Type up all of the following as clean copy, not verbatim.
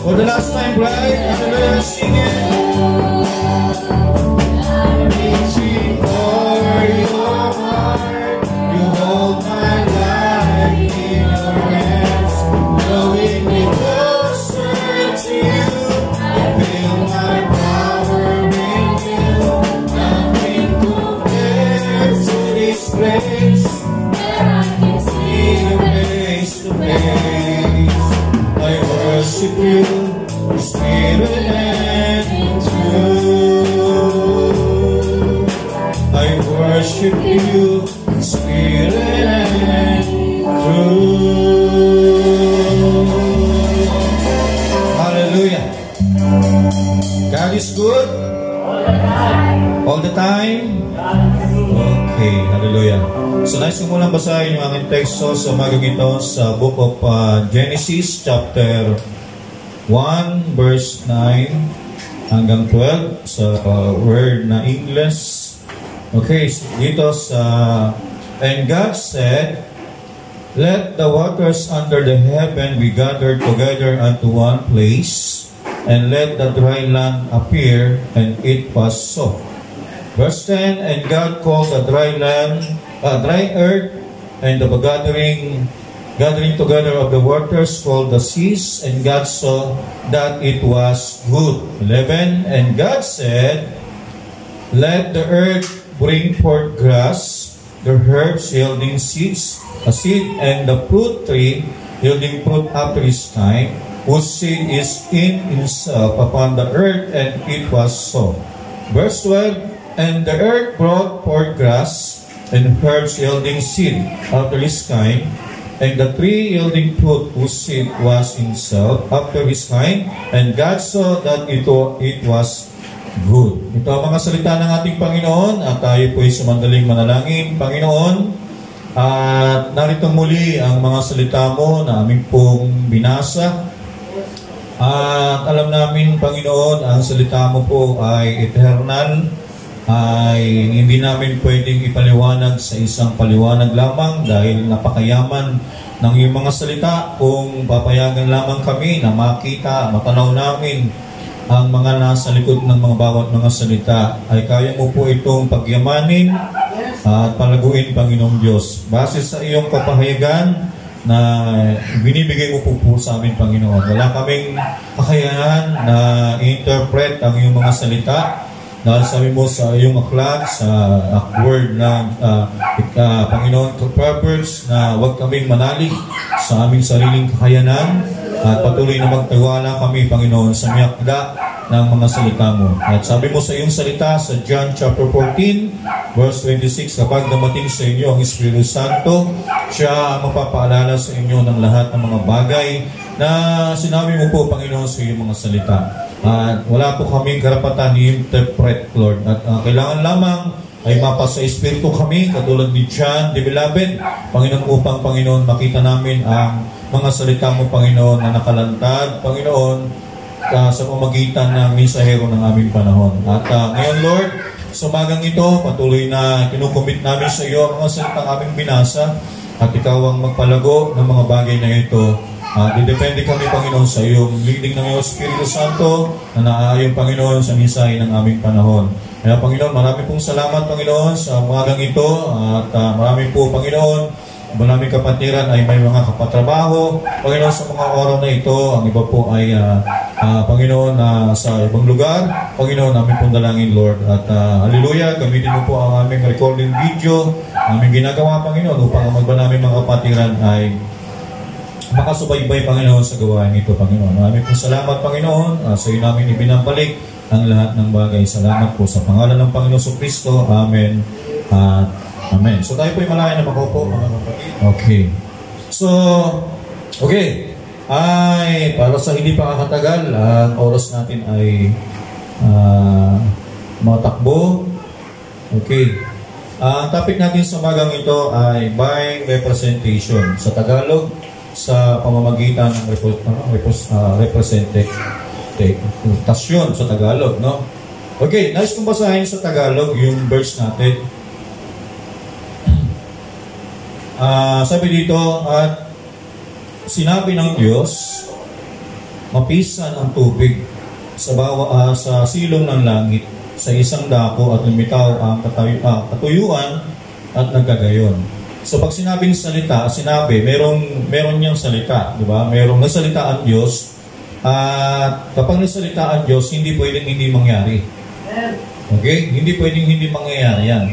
For the last time, right? Hallelujah, sing it. I'm reaching for your heart. You hold my life in your hands. Knowing me closer to you. I feel my power in you. Nothing compares to this place. Where I can see you face to face. I worship you, Spirit and in truth. I worship you, Spirit and truth. Hallelujah. God is good all the time. Okay, hallelujah. So nais ko munang basahin yung aking teksto sa umagang ito sa Book of Genesis chapter 1 verse 9 hanggang 12 sa word na English. Okay, dito sa And God said, let the waters under the heaven be gathered together unto one place, and let the dry land appear, and it was so. Verse 10, and God called the dry earth, and the gathering together of the waters called the seas, and God saw that it was good. 11, and God said, let the earth bring forth grass, the herbs yielding seeds, a seed, and the fruit tree yielding fruit after his time, whose seed is in himself upon the earth, and it was so. Verse 12, and the earth brought forth grass, and herbs yielding seed after his kind, and the tree yielding fruit whose seed was in himself after his kind, and God saw that it was good. Ito ang mga salita ng ating Panginoon, at tayo po'y sumandaling manalangin. Panginoon, at narito muli ang mga salita mo na aming pong binasa. At alam namin, Panginoon, ang salita mo po ay eternal, ay hindi namin pwedeng ipaliwanag sa isang paliwanag lamang dahil napakayaman ng iyong mga salita. Kung papayagan lamang kami na makita, matanaw namin ang mga nasa likod ng mga bawat mga salita, ay kaya mo po itong pagyamanin at palaguin, Panginoong Diyos. Base sa iyong kapahayagan na binibigay mo po sa amin, Panginoon. Wala kaming kakayahan na i-interpret ang iyong mga salita. Dahil sabi mo sa iyong aklat, sa word na Panginoon, Proverbs, na huwag kaming manalig sa aming sariling kakayanan at patuloy na magtiwala kami, Panginoon, sa miyakda ng mga salita mo. At sabi mo sa iyong salita sa John chapter 14, verse 26, kapag dumating sa inyo ang Espiritu Santo, siya ang mapapaalala sa inyo ng lahat ng mga bagay na sinabi mo po, Panginoon, sa iyong mga salita. At wala po kaming karapatan i-interpret, Lord. At kailangan lamang ay mapasa Espiritu kami, katulad ni John, the beloved, Panginoon, upang, Panginoon, makita namin ang mga salita mo, Panginoon, na nakalantad, Panginoon, sa pamagitan ng mensahero ng aming panahon. At ngayon, Lord, sa umagang ito, patuloy na kinukumit namin sa iyo ang mga salitang aming binasa, at ikaw ang magpalago ng mga bagay na ito. Didepende kami, Panginoon, sa iyong leading ng iyong Espiritu Santo na naaayon, Panginoon, sa mensahe ng aming panahon. Kaya, Panginoon, marami pong salamat, Panginoon, sa umagang ito, at marami po, Panginoon, maraming kapatiran ay may mga kapatrabaho, Panginoon, sa mga oraw na ito. Ang iba po ay Panginoon, sa ibang lugar, Panginoon, namin pong dalangin, Lord. At hallelujah, gamitin mo po ang aming recording video, aming ginagawa, Panginoon, upang ang magba namin mga kapatiran ay makasubaybay, Panginoon, sa gawain ito, Panginoon. Maraming po salamat, Panginoon. Sa iyo namin ibinabalik ang lahat ng bagay. Salamat po sa pangalan ng Panginoon Kristo. Amen. Amen. So tayo po yung malayan na makaupo, mga kapatid. Okay. So, okay. Ay, para sa hindi pa kakatagal, ang oras natin ay matakbo. Okay. Ang topic natin sa umagang ito ay by representation. Sa Tagalog, sa pamamagitan ng representasyon sa Tagalog, no? Okay, nais kong basahin sa Tagalog yung verse natin. Sabi dito, at sinabi ng Diyos, mapisan ang tubig sa silong ng langit, sa isang dako at lumitaw ang katuyuan at nagkagayon. So pag sinabing salita, meron niyang salita, di ba? Merong nasalita ang Diyos, at kapag nasalita ang Diyos, hindi pwedeng hindi mangyari. Okay? Hindi pwedeng hindi mangyayari yan.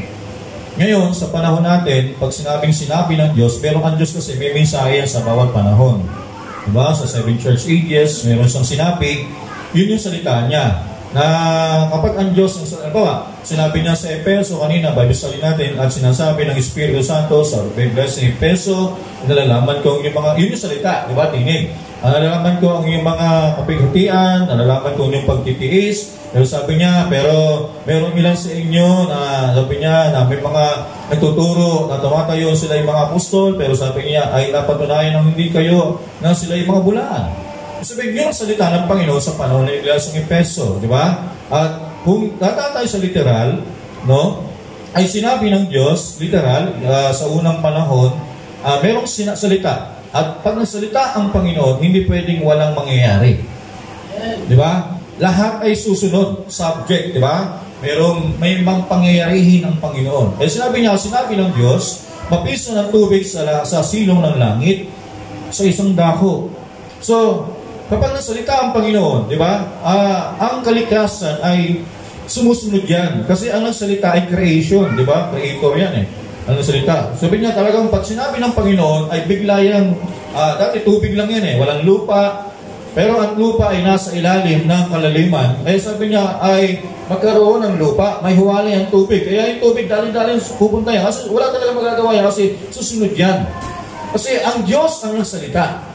Ngayon, sa panahon natin, pag sinabi ng Diyos, pero ang Diyos kasi may mensahe sa bawat panahon. Diba? Sa 7 church ages, meron siyang sinabi, yun yung salita niya. Na kapag ang Diyos, sinabi niya sa Efeso kanina, Bible study natin, at sinasabi ng Espiritu Santo sa Biblia sa Efeso, nalalaman ko yung mga, yun yung salita, diba? Tinig. Nalalaman ko ang iyong mga kapighatian, nalalaman ko ang iyong pagtitiis. Pero sabi niya, pero meron ilan sa inyo na sabi niya na may mga nagtuturo na tumatayo sila yung mga apostol, pero sabi niya ay napatunayan ng hindi kayo na sila yung mga bulaan. Sabi niyo ang salita ng Panginoon sa panahon ng Iglesia ng Efeso, di ba? At kung tatatay sa literal, no, ay sinabi ng Diyos, literal, sa unang panahon, merong salita. At pag nasalita ang Panginoon, hindi pwedeng walang mangyayari. Di ba? Lahat ay susunod, subject, di ba? May mga pangyayarihin ang Panginoon. Sinabi ng Diyos, mapiso ng tubig sa silong ng langit, sa isang dako. So, kapag nasalita ang Panginoon, di ba? Ang kalikasan ay sumusunod yan. Kasi ang nasalita ay creation, di ba? Creator yan eh. Ang nasalita. Sabi niya talagang pag sinabi ng Panginoon ay bigla yan, dati tubig lang yan eh, walang lupa. Pero ang lupa ay nasa ilalim ng kalaliman. Sabi niya ay magkaroon ng lupa, may huwalay ang tubig. Kaya yung tubig dali-dali pupunta yan. Kasi wala talaga magagawa yan kasi susunod yan. Kasi ang Diyos ang nagsalita.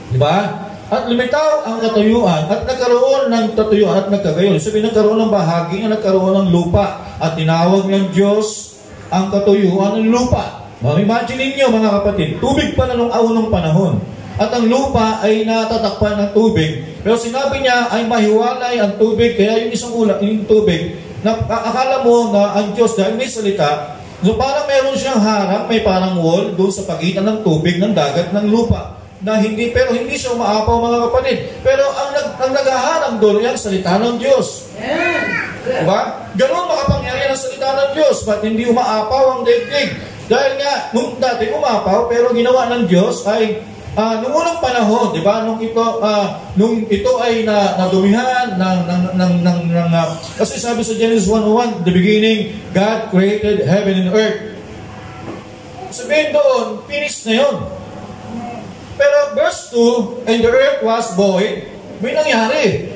Di ba? At lumitaw ang katuyuan at nagkaroon ng katuyuan at nagkagayon. Sabi nagkaroon ng bahagi na nagkaroon ng lupa at tinawag ng Diyos ang katuyuan ng lupa. Imagine niyo mga kapatid, tubig pa na nung unang panahon. At ang lupa ay natatakpan ng tubig. Pero sinabi niya ay mahiwalay ang tubig. Kaya yung isang yung tubig, akala mo na ang Diyos dahil may salita, so parang meron siyang harang, may parang wall doon sa pagitan ng tubig, ng dagat, ng lupa. Pero hindi siya umaapaw mga kapatid. Pero ang naghaharang doon ay ang salita ng Diyos. Diba? Ganun makapangyarihan ang salita ng Diyos. Ba't hindi umaapaw ang daigdig? Dahil nga, nung dati umapaw, pero ginawa ng Diyos ay nung unang panahon, di ba? Nung ito ay nadumihan kasi sabi sa Genesis 1:1, the beginning, God created heaven and earth. Sabihin doon, finished na yun. Pero verse 2, and the earth was void, may nangyari.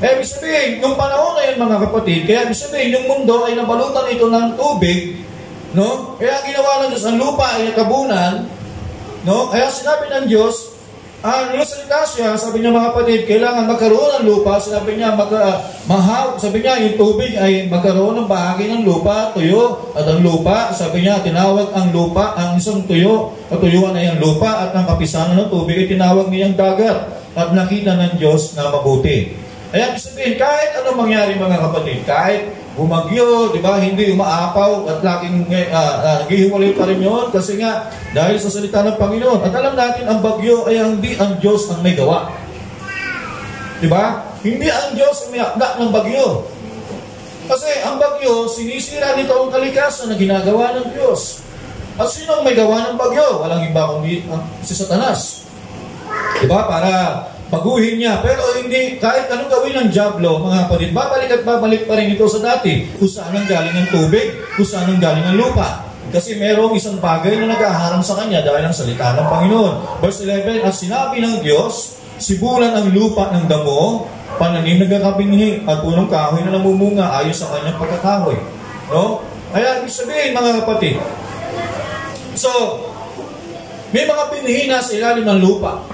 Ibig sabihin, nung panahon na yun mga kapatid, kaya ibig sabihin, yung mundo ay nabalutan ito ng tubig, no? Kaya ginawa ng Diyos, ang lupa ay nakabunan, no? Kaya sinabi ng Diyos, nagsalita siya, sabi niya mga kapatid, kailangan magkaroon ng lupa. Sabi niya, sabi niya, yung tubig ay magkaroon ng bahagi ng lupa, tuyo, at ang lupa, sabi niya, tinawag ang lupa, ang isang tuyo, katuyuan ay ang lupa, at ang kapisanan ng tubig ay tinawag niyang dagat, at nakita ng Diyos na mabuti. Kaya sabihin, kahit anong mangyari mga kapatid, kahit bumagyo, di ba, hindi umaapaw at laging naghihiwalay pa rin yun kasi nga dahil sa salita ng Panginoon. At alam natin, ang bagyo ay hindi ang Diyos ang may gawa. Di ba? Hindi ang Diyos ang may akda ng bagyo. Kasi ang bagyo, sinisira nito ang kalikasan na ginagawa ng Diyos. At sino ang may gawa ng bagyo? Walang iba kundi si Satanas. Di ba? Para baguhin niya. Pero hindi, kahit anong gawin ng Diablo, mga kapatid, babalik at babalik pa rin ito sa dati. Kung saan ang galing ng tubig, kung saan ang galing ng lupa. Kasi merong isang bagay na naghaharang sa kanya dahil ang salita ng Panginoon. Verse 11, at sinabi ng Diyos, sibulan ang lupa ng damo, pananim nagkakabinhi, at punong kahoy na namumunga ayon sa kanyang pagkakahoy. No? Kaya, ibig sabihin, mga kapatid, so, may mga binhi na sa ilalim ng lupa.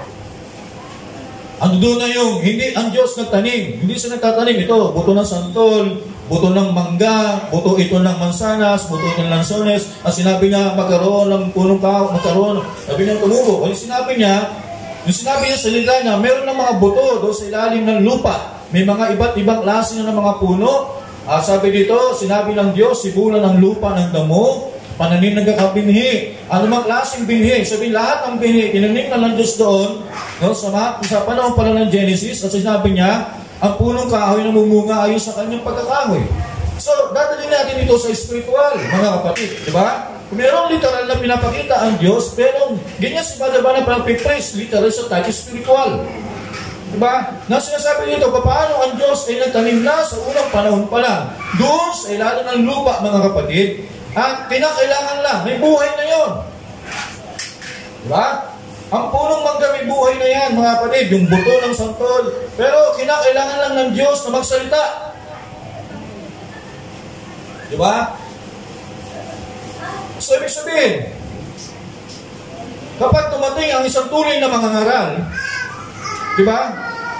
Ano doon na yung, hindi ang Diyos nagtanim. Hindi siya nagtatanim. Ito, buto ng santol, buto ng mangga, buto ito ng mansanas, buto ito ng lansones. At sinabi niya, magkaroon ng punong kao, magkaroon, sabi niya tumubo. Yung sinabi niya sa salita niya, meron ng mga buto doon sa ilalim ng lupa. May mga iba't ibang klase ng mga puno. Sabi dito, sinabi ng Diyos, sibulan ng lupa ng damo, pananim ng kakabinhi. Ano mang klaseng binhi? Sabihin, lahat ng binhi, tinanim na ng Diyos doon, no? Sa panahon pala ng Genesis, at sinabi niya, ang punong kahoy na mumunga ayon sa kanyang pagkakahoy. So, dadalhin natin ito sa spiritual, mga kapatid. Diba? Merong literal na pinapakita ang Diyos, pero ganyan si Father Bana parang pipraise, literal sa touch spiritual. Diba? Na sinasabi nito, paano ang Diyos ay nagtanim na sa unang panahon pa lang, doon sa ilalim ng lupa, mga kapatid, at kinakailangan lang, may buhay na yon. Diba? Ang punong mangga may buhay na yan, mga kapatid, yung buto ng santol, pero kinakailangan lang ng Diyos na magsalita. Diba? So, ibig sabihin, kapag tumating ang isang tunay na mangangaral, diba?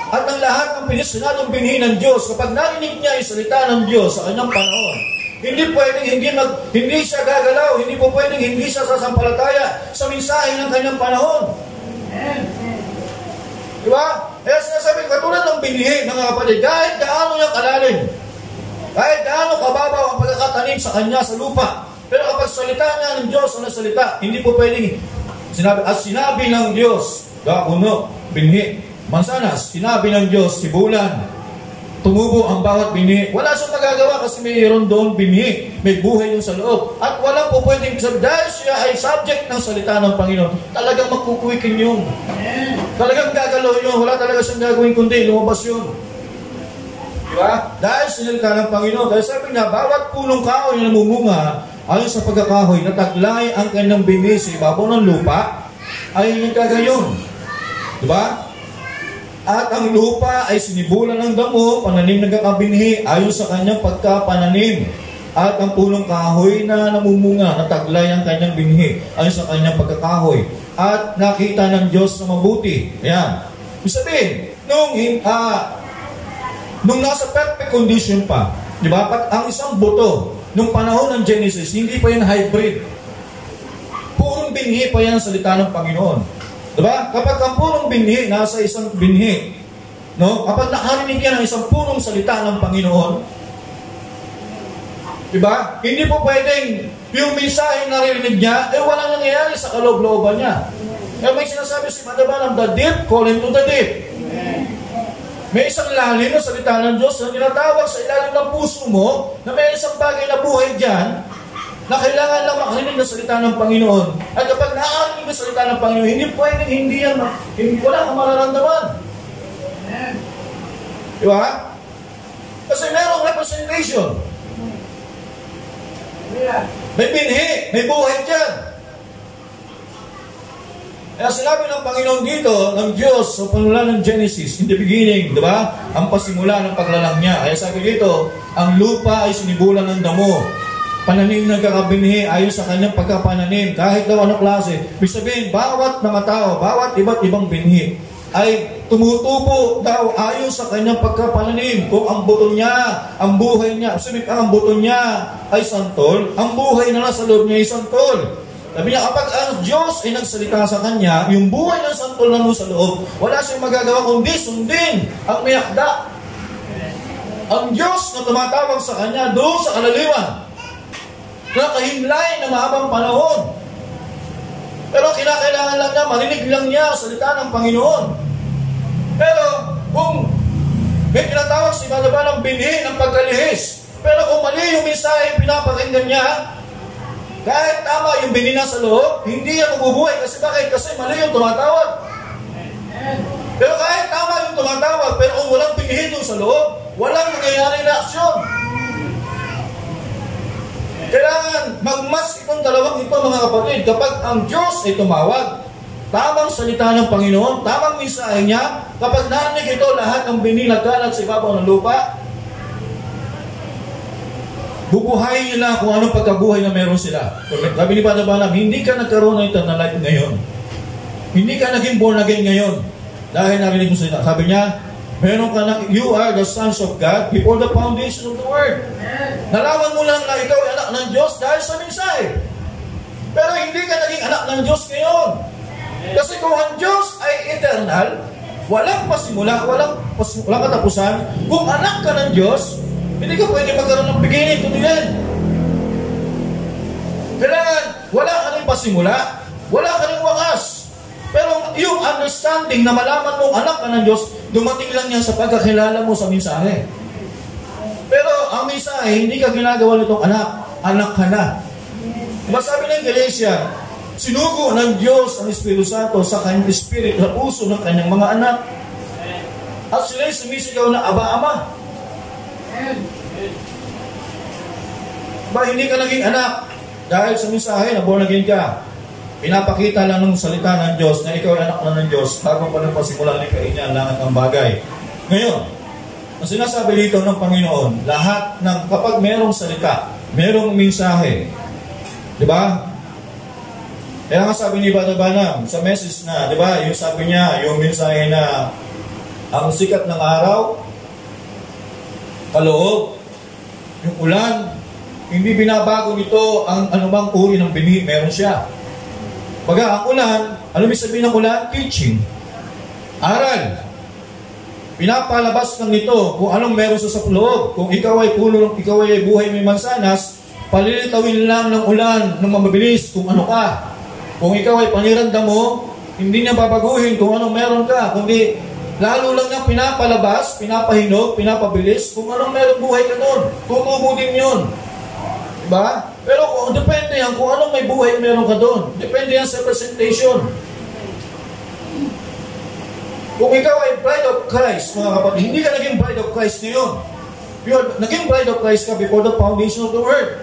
At ang lahat ng pinisinadong binhi ng Diyos, kapag narinig niya yung salita ng Diyos sa kanyang panahon, hindi pwedeng hindi siya gagalaw, hindi po pwedeng hindi siya sasampalataya sa mensahe ng kanyang panahon. Diba? Kaya sinasabi, katulad ng binhi, mga kapatid, kahit gaano niyang kalalim, kahit gaano kababaw ang pagkakatanim sa kanya sa lupa, pero kapag salita niya ng Diyos ang nasalita, hindi po pwedeng sinabi ng Diyos, puno, binhi, mansanas, sinabi ng Diyos, sibulan, tumubo ang bawat binhi. Wala siyang magagawa kasi mayroon doon binhi, may buhay yung sa loob. At walang po pwedeng sabi, dahil siya ay subject ng salita ng Panginoon, talagang magkukuwikin yun. Talagang gagalaw yun. Wala talaga siyang gagawin kundi lumabas yun. Diba? Dahil sinilita ng Panginoon, dahil sabi niya, bawat punong kahoy na namumunga, ayon sa pagkakahoy, nataglay ang kanyang binhi sa ibabaw ng lupa, ay nagkagayon. Diba? At ang lupa ay sinibulan ng damo, pananim ng kakabinhi, ayon sa kanyang pagkapananim. At ang punong kahoy na namumunga, nataglay ang kanyang binhi, ayon sa kanyang pagkakahoy. At nakita ng Diyos na mabuti. Ayan. Ibig sabihin, nung nasa perfect condition pa, di ba? Ang isang buto, nung panahon ng Genesis, hindi pa yan hybrid. Purong binhi pa yan sa salita ng Panginoon. Di ba? Kapag ang purong binhi, nasa isang binhi, no? Kapag nakarinig yan ng isang purong salita ng Panginoon, di ba? Hindi po pwedeng yung mensahe na narinig niya, walang nangyayari sa kaloob-looban niya. Kaya may sinasabi si Madabalam, the deep calling to the deep. May isang lalim na salita ng Diyos na tinatawag sa ilalim ng puso mo na may isang bagay na buhay dyan na kailangan lang makarinig ng salita ng Panginoon. At kapag nakarinig ng salita ng Panginoon, hindi pwedeng hindi yan, wala kang mararamdaman. Di ba? Kasi merong representation. May binhi, may buhay dyan. Kaya sinabi ng Panginoon dito, ng Diyos, sa panula ng Genesis, in the beginning, di ba? Ang pasimula ng paglalang niya. Kaya sabi dito, ang lupa ay sinibulan ng damo. Pananim ng kakabinhi ayon sa kanyang pagkapananim. Kahit daw anong klase. Ibig sabihin, bawat mga tao, bawat iba't ibang binhi, ay tumutubo daw ayon sa kanyang pagkapananim. Kung ang buto niya, ang buhay niya, sabi ka, ang buto niya ay santol, ang buhay na nasa loob niya ay santol. Sabi niya, kapag ang Diyos ay nagsalita sa kanya, yung buhay ng santol na sa loob, wala siyang magagawa kundi sundin ang may akda. Ang Diyos na tumatawag sa kanya doon sa kalaliwan, na kahimlay na mahabang panahon. Pero kinakailangan lang niya, marinig lang niya ang salita ng Panginoon. Pero kung may tinatawag si Madabalam ng binhi ng pagkalihis, pero kung mali yung mensahe pinapakinggan niya, kahit tama yung binhi na sa loob, hindi yan mabubuhay. Kasi bakit? Kasi mali yung tumatawag. Pero kahit tama yung tumatawag, pero kung walang binhi doon sa loob, walang nangyayari na aksyon. Kailangan magmas itong dalawang ito, mga kapatid. Kapag ang Diyos ay tumawag, tamang salita ng Panginoon, tamang mensahe niya, kapag narinig ito, lahat ng binhi nagkalat sa ibabaw ng lupa, bubuhayin nila kung anong pagkabuhay na meron sila. Sabi ni Father Branham, hindi ka nagkaroon ng eternal life ngayon. Hindi ka naging born again ngayon. Dahil narinig mo sila. Sabi niya, meron ka na, you are the sons of God before the foundation of the world. Nalaman mo lang na ikaw ay anak ng Diyos dahil sa mensahe. Pero hindi ka naging anak ng Diyos ngayon. Kasi kung ang Diyos ay eternal, walang pasimula, walang katapusan, kung anak ka ng Diyos, hindi ka pwede magkaroon ng beginning to the end. Kailangan, wala ka rin pasimula, wala ka rin wakas. Pero yung understanding na malaman mong anak ka ng Diyos, dumating lang yan sa pagkakilala mo sa mensahe. Pero ang mensahe, hindi ka ginagawa nitong anak ka na. Diba sabi ng Galatia, sinugo ng Diyos ang Espiritu Santo sa kanyang Espiritu sa puso ng kanyang mga anak. At sila'y sumisigaw na Aba, Ama. Ba, hindi ka naging anak dahil sa mensahe na born again ka. Pinapakita lang ng salita ng Diyos na ikaw ay anak na ng Diyos bago pa nang pasimulan ni Kainan lahat ng bagay. Ngayon, ang sinasabi dito ng Panginoon, lahat ng kapag merong salita, merong mensahe, di ba? Kaya nga sabi ni Brother Branham sa message na, di ba, yung sabi niya, yung mensahe na ang sikat ng araw, kaloob, yung ulan, hindi binabago nito ang anumang uri ng binhi, meron siya. Baga, ang ulan, ano may sabihin ng ulan? Teaching. Aral. Pinapalabas lang nito kung anong meron sa loob. Kung ikaw ay puno, ikaw ay buhay may mansanas, palilitawin lang ng ulan ng mabilis kung ano ka. Kung ikaw ay paniranda mo, hindi niya babaguhin kung anong meron ka. Kundi, lalo lang niyang pinapalabas, pinapahinog, pinapabilis kung anong meron buhay ka doon. Tumubo din yun. Diba? Pero kung depende yan kung anong may buhay meron ka doon. Depende yan sa presentation. Kung ikaw ay bride of Christ, mga kapatid, hindi ka naging bride of Christ ngayon. Naging bride of Christ ka before the foundation of the world.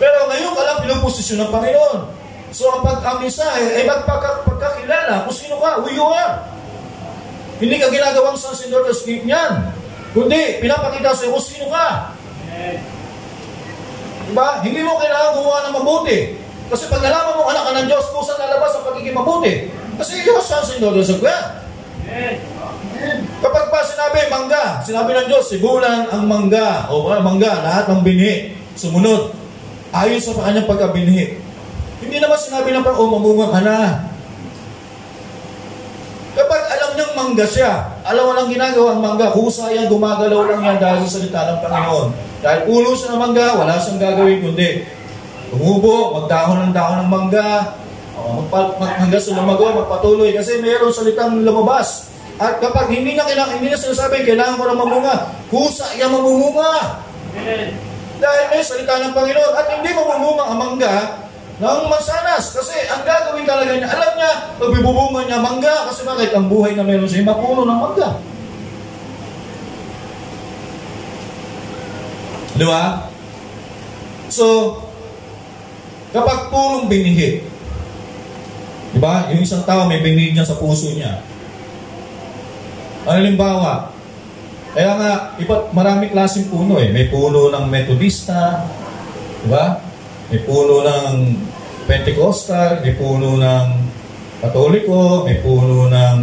Pero ngayon ka lang pinuposisyon ng Panginoon. So ang mensahe ay magpagkakilala kung sino ka, who you are. Hindi ka ginagawang sons and daughters niyan. Kundi pinapakita sa iyo kung sino ka. Diba? Hindi mo kailangan gumawa ng mabuti. Kasi pag nalaman mo anak ka ng Diyos, kung saan lalabas ang pagiging mabuti. Kasi you're sons and daughters of God. Kapag pa sinabi ng Diyos, sibulan ang mangga, o mangga, lahat ng binhi, sumunod, ayon sa kanyang pagkabinhi. Hindi naman sinabi ng Panginoon, mamunga ka na. Kapag alam niyang mangga siya, alam mo lang ginagawa ang mangga, kusa yan, gumagalaw lang yan dahil sa salita ng Panginoon. Dahil puno siya ng mangga, wala siyang gagawin kundi tumubo, magdahon ng mangga, hanggang sa lumago, magpatuloy kasi mayroong salitang lumabas. At kapag hindi na sinasabi, kailangan ko na mamunga, kusa yan mamumunga. Dahil may salita ng Panginoon at hindi mamumunga ang mangga ng mansanas. Kasi ang gagawin talaga niya, alam niya, magbibubunga niya mangga kasi bakit ang buhay na meron siya, mapuno ng mangga. Di ba? So, kapag purong binhi, di ba? Yung isang tao may binhi niya sa puso niya. Halimbawa, kaya nga, maraming klaseng puno eh. May puno ng Metodista, di ba? May puno ng Pentecostal, may puno ng Katoliko, may puno ng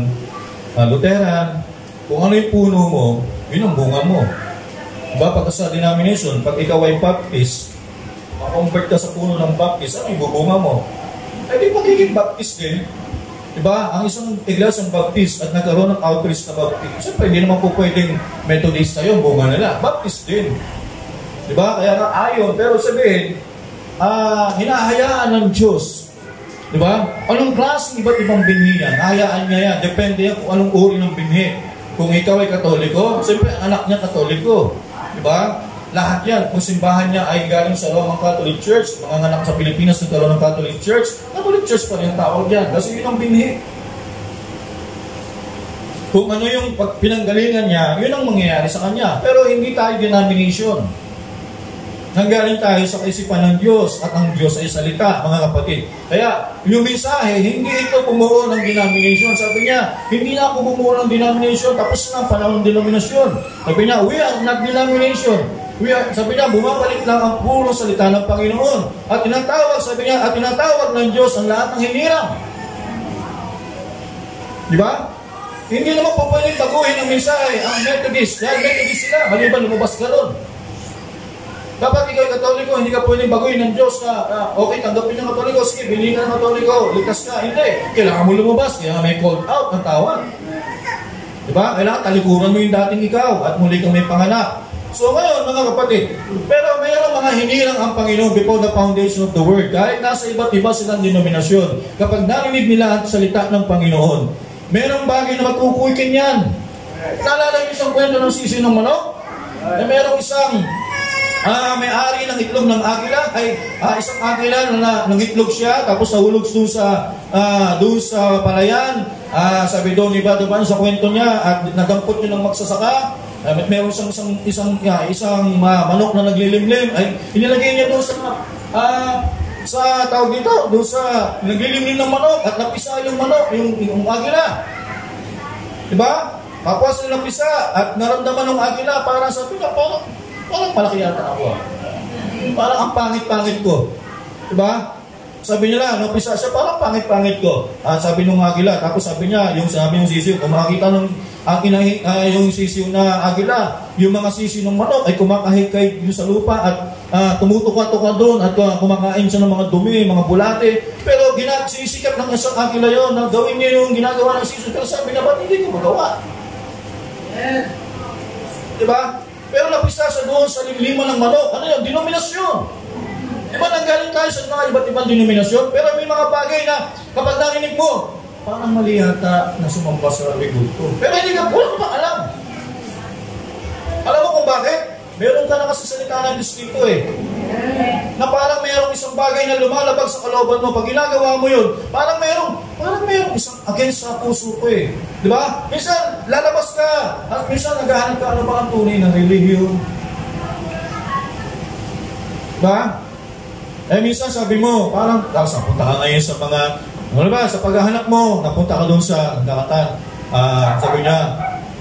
Lutheran. Kung ano yung puno mo, yun ang bunga mo. Diba? Pagka sa denomination, pag ikaw ay Baptist, makonvert ka sa puno ng Baptist, ano yung bubunga mo? Eh di magiging Baptist din. Diba? Ang isang iglesyang Baptist at nagkaroon ng outreach na Baptist, siyempre hindi naman po pwedeng Methodista yun, bunga nila. Baptist din. Diba? Kaya nga ayon, pero sabihin, hinahayaan ng Diyos. Diba? Anong klaseng iba't ibang binhi yan? Hayaan niya yan. Depende yan kung anong uri ng binhi. Kung ikaw ay Katoliko, siyempre anak niya Katoliko. Diba? Lahat yan. Kung simbahan niya ay galing sa Roman Catholic Church, mga anak sa Pilipinas nagkaroon ng Catholic Church pa rin ang tawag yan. Kasi yun ang binhi. Kung ano yung pinanggalingan niya, yun ang mangyayari sa kanya. Pero hindi tayo denomination. Nanggaling tayo sa kaisipan ng Diyos at ang Diyos ay salita, mga kapatid. Kaya, yung mensahe, hindi ito bumuo ng denomination. Sabi niya, hindi na ako bumuo ng denomination, tapos na ang panahon ng denominasyon. Sabi niya, we are not denomination. Sabi niya, bumabalik lang ang puro salita ng Panginoon. At tinatawag ng Diyos ang lahat ng hinirang. Di ba? Hindi naman po pwedeng baguhin ang mensahe, ang Methodist. Dahil Methodist sila, maliban lumabas ka ron. Kapag ikaw ay Katoliko, hindi ka pwedeng baguhin ng Diyos na, okay, tanggapin ng Katoliko, sige, bilhin ka ng Katoliko, ligtas ka. Hindi, kailangan mo lumabas, kaya may called out ng tawag. Diba? Kailangan talikuran mo yung dating ikaw at muli kang may panganak. So ngayon, mga kapatid, pero mayroong mga hinirang ang Panginoon before the foundation of the world. Kahit nasa iba't iba silang denominasyon, kapag narinig nila ang salita ng Panginoon, mayroong bagay na matukuikin yan. Naalala yung isang kwento ng sisi ng manok? Na mayroong isang may-ari ng itlog ng agila, isang agila na nangitlog siya, tapos nahulog doon sa palayan. Sabi doon ni Brother Van sa kwento niya, at nadampot niya ng magsasaka. Meron isang manok na naglilimlim, ay inilagay niya doon sa tawag dito, doon sa naglilimlim ng manok, at napisa yung manok, yung agila. Diba? Tapos nila napisa, at naramdaman ng agila, parang sabi niya, parang malaki yata ako. Parang ang pangit-pangit ko. Diba? Sabi niya lang, napisa siya, parang pangit-pangit ko. Sabi nung agila, tapos sabi niya, yung sisiw, kung makakita yung sisiw na agila, yung mga sisiw ng manok ay kumakahikay sa lupa at tumutuka-tuka doon at kumakain siya ng mga dumi, mga bulate. Pero sinisikap ng isang agila yon na gawin niya yung ginagawa ng sisiw. Pero sabi niya, ba't hindi ko magawa? Diba? Pero napisa siya doon sa lima ng manok. Ano yun? Denominasyon. Diba nanggaling tayo sa mga iba't ibang denominasyon? Pero may mga bagay na kapag narinig mo, parang mali yata na sumamba sa rigod ko. Pero hindi ka, wala ka pa alam. Alam mo kung bakit? Meron ka na kasi salita ng Espiritu na parang mayroong isang bagay na lumalabag sa kalooban mo. Pag ginagawa mo yun, parang mayroong isang against sa puso ko Di ba? Minsan, lalabas ka. At minsan, naghahanap ka, ano ba ang tunay ng religion? Diba? Minsan sabi mo, parang, napunta ka ngayon sa mga, ano ba, sa paghahanap mo, napunta ka doon sa dakatan. Sabi niya,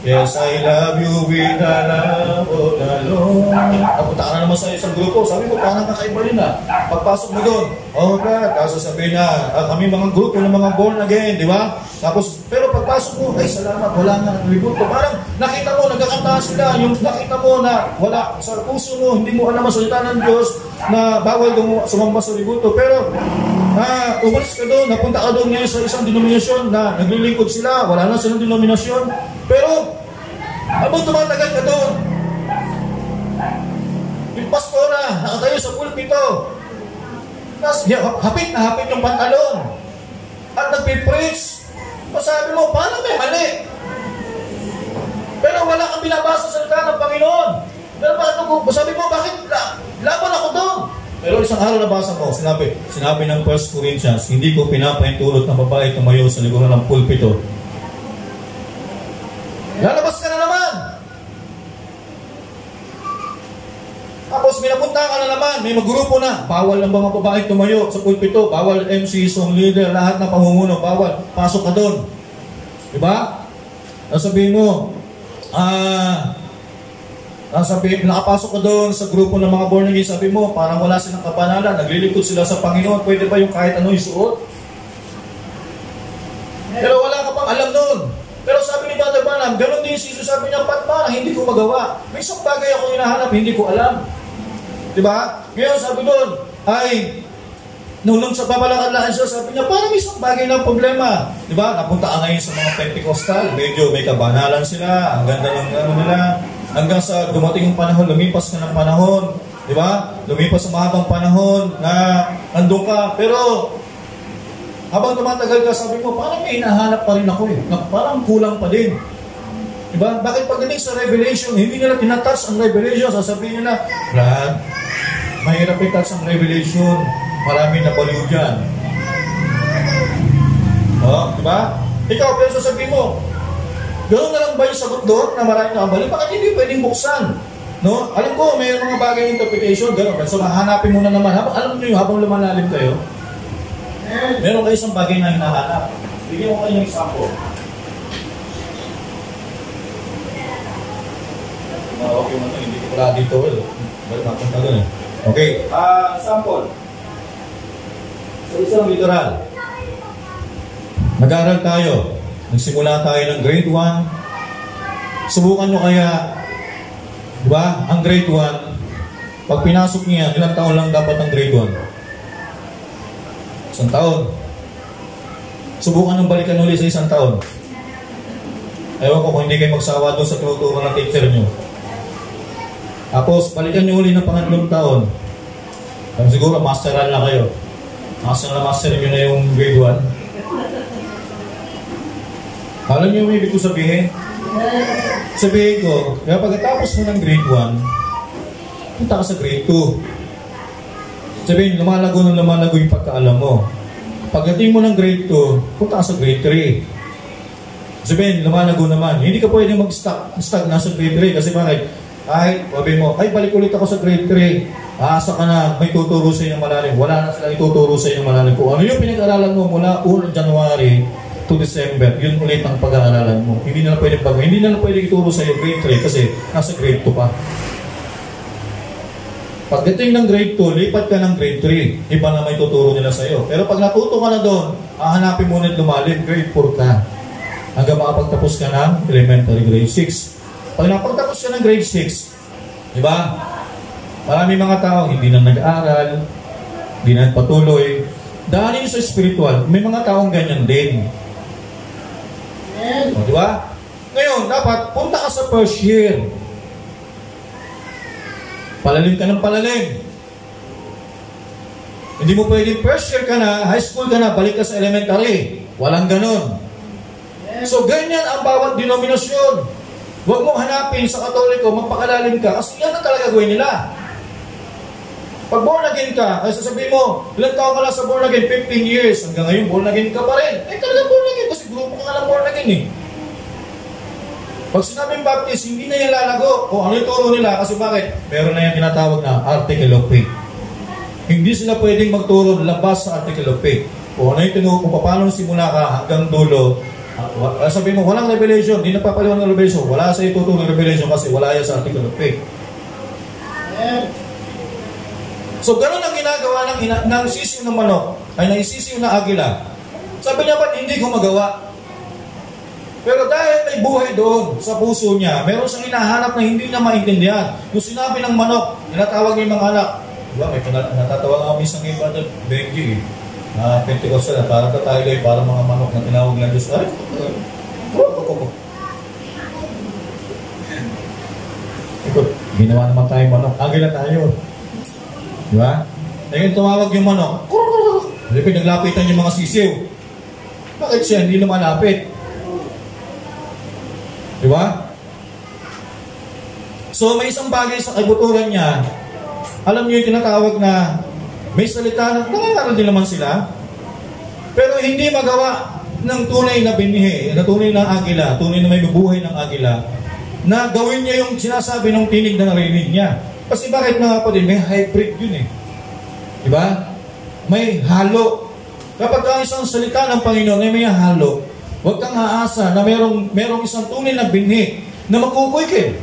yes, I love you with a love all alone. Napunta ka na naman sa isang grupo. Sabi mo, parang kakaiba rin Pagpasok mo doon, oh God, tapos sabi niya, kami mga grupo ng mga born again, di ba? Tapos, pero pagpasok mo, ay salamat, wala nga naglibot ko. Parang nakita mo, nagkakanta sila, yung nakita mo na wala sa puso mo, hindi mo alam ang salita ng Diyos na bawal sumamba sa libuto. Pero, umalis ka doon, napunta ka doon ngayon sa isang denominasyon na naglilingkod sila, wala na silang denominasyon. Pero, habang tumatagal ka doon, yung pastora, nakatayo sa pulpito, tapos hapit na hapit yung pantalon, at nagpipreach. Sabi mo, paano may mali? Pero wala kang binabasa sa salita ng Panginoon. Pero sabi mo, bakit laban ako doon? Pero isang araw nabasa mo, sinabi ng 1 Corinthians, hindi ko pinapahintulot ng babae tumayo sa likuran ng pulpito. Lalabas ka na naman. Tapos minapunta ka na naman, may magrupo na. Bawal ng mga babae tumayo sa pulpito, bawal MC, song leader, lahat ng pamumuno, bawal. Pasok ka doon. Diba? Sabihin mo, nakapasok ka doon sa grupo ng mga born again, sabi mo, parang wala silang kapanalan, naglilingkod sila sa Panginoon, pwede ba yung kahit ano isuot? Pero wala ka pang alam doon. Pero sabi ni Brother Branham, ganun din si Jesus, sabi niya, parang hindi ko magawa. May isang bagay akong hinahanap, hindi ko alam. Diba? Ngayon sabi doon, nung sa babalakadlaan siya, sabi niya, parang may isang bagay na problema. Diba? Napunta ka ngayon sa mga Pentecostal, medyo may kabanalan sila, ang ganda ng nila. Hanggang sa dumating yung panahon, lumipas na ng panahon, di ba? Lumipas ang mahabang panahon na andun ka. Pero, habang tumatagal ka, sabi mo, parang may hinahanap pa rin ako parang kulang pa din. Di ba? Bakit pagdating sa Revelation, hindi nila tinatouch ang Revelation, sasabihin nila, Brad, mahirap i-touch ang Revelation. Maraming nabaliw dyan. Di ba? Ikaw, pero sasabihin mo, ganoon na lang ba yung sagot doon na maraming nakabalik? Bakit hindi pwedeng buksan? No? Alam ko, may mga bagay interpretation, ganoon. So, hanapin mo na naman. Alam nyo yung habang lumalalim kayo, meron kayo isang bagay na hinahanap. Bigyan ko kayo ng example. Okay mo ito, hindi ko pala dito. Balik napunta doon Okay, sample. Sa isang literal. Nag-aaral tayo. Nagsimula tayo ng grade 1. Subukan nyo kaya, di ba, ang grade 1, pag pinasok niya, ilang taon lang dapat ang grade 1? Isang taon. Subukan nyo balikan ulit sa isang taon. Ewan ko kung hindi kayo magsawa doon sa tinuturo ng teacher nyo. Tapos, balikan nyo uli ng pangatlong taon. Kaya siguro, masteral na kayo. Masterin nyo na yung grade 1. Alam nyo yung ibig ko sabihin? Sabihin ko, kaya pagkatapos mo ng grade 1, punta ka sa grade 2. Sabihin, lumalago yung pagkaalam mo. Pagdating mo ng grade 2, punta ka sa grade 3. Sabihin, lumalago naman. Hindi ka pwede mag-stuck na sa grade 3 kasi bakit? Sabi mo, balik ulit ako sa grade 3. Aasa ka na, may tuturo sa inyo malalim. Wala na sila ituturo sa inyo malalim. Kung ano yung pinag-aralan mo mula 1 January to December, yun ulit ang pag-aaralan mo. Hindi na pwede bago. Hindi na pwede ituro sa iyo grade 3 kasi nasa grade 2 pa. Pagdating ng grade 2, lipat ka ng grade 3. Iba na may tuturo nila sa iyo. Pero pag natuto ka na doon, hahanapin mo ulit lumalim, grade 4 ka. Hanggang makapagtapos ka ng elementary grade 6. Pag napagtapos ka ng grade 6, di ba? Marami mga tao, hindi na nag-aaral, hindi na patuloy. Dahil sa spiritual, may mga taong ganyan din. O, di ba? Ngayon, dapat punta ka sa first year. Palalim ka ng palalim. Hindi mo pwedeng first year ka na, high school ka na, balik ka sa elementary. Walang ganon. So, ganyan ang bawat denominasyon. Huwag mong hanapin sa Katoliko, magpakalalim ka, kasi yan ang talaga gawin nila. Pag born again ka, ay sasabihin mo, ilang taon ka lang sa born again? 15 years. Hanggang ngayon, born again ka pa rin. Talaga born again, kasi grupo ka lang born again eh. Pag sinabing baptist, hindi na yan lalago. O ano yung turo nila? Kasi bakit? Meron na yung tinatawag na article of faith. Hindi sila pwedeng magturo labas sa article of faith. O ano yung tinuro, kung paano simula ka hanggang dulo, sabihin mo, walang revelation, hindi napapaliwan ng revelation. Wala sa ituturo ng revelation kasi wala yan sa article of faith. So, ganun ang ginagawa ng sisiw ng manok, ay ng sisiw na agila. Sabi niya, ba't hindi ko magawa? Pero dahil may buhay doon sa puso niya, meron siyang hinahanap na hindi niya maintindihan. Yung sinabi ng manok, tinatawag niya yung mga anak. Diba, may natatawag ang isang iba doon, Benji, Pentecostal, parang tayo ay parang mga manok na tinawag ng Diyos. Ay, ginawa naman tayo manok. Agila tayo. Diba? Ngayon tumawag yung manok. Hindi pinaglapitan yung mga sisiw. Bakit siya hindi lumalapit? Diba? So may isang bagay sa kabuturan niya. Alam niyo yung tinatawag na may salita na nangangaral din naman sila. Pero hindi magawa ng tunay na binhi, na tunay na agila, tunay na may bubuhay ng agila, na gawin niya yung sinasabi ng tinig na narinig niya. Kasi bakit nga po din, may hybrid yun eh. Diba? May halo. Kapag ang isang salita ng Panginoon ay may halo, huwag kang aasa na merong isang tunay na binhi na makukoy kayo.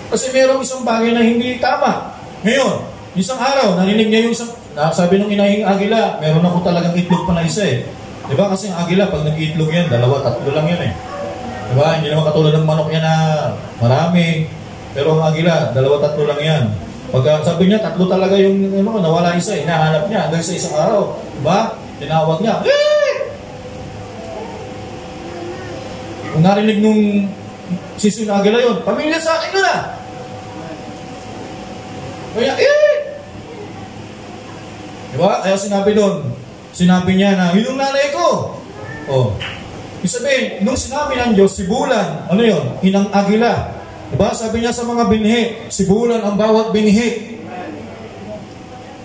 Kasi merong isang bagay na hindi tama. Ngayon, isang araw, narinig niya yung isang, sabi ng inahing agila, meron ako talagang itlog pa na isa eh. Diba? Kasi ang agila, pag nag-itlog yan, 2, 3 lang yan eh. Diba? Hindi naman katulad ng manok yan na marami. Pero ang agila, 2, 3 lang yan. Pag sabi niya, 3 talaga yung nawala isa, hinahanap niya hanggang sa isang araw. Diba? Tinawag niya, kung narinig nung sisiw na agila yun, pamilya sa akin na! Kaya, diba? Kaya sinabi niya na, yun yung nanay ko. O, isabihin, nung sinabi ng Diyos, sibulan, ano yun? Inang agila. Diba? Sabi niya sa mga binhi, sibulan ang bawat binhi.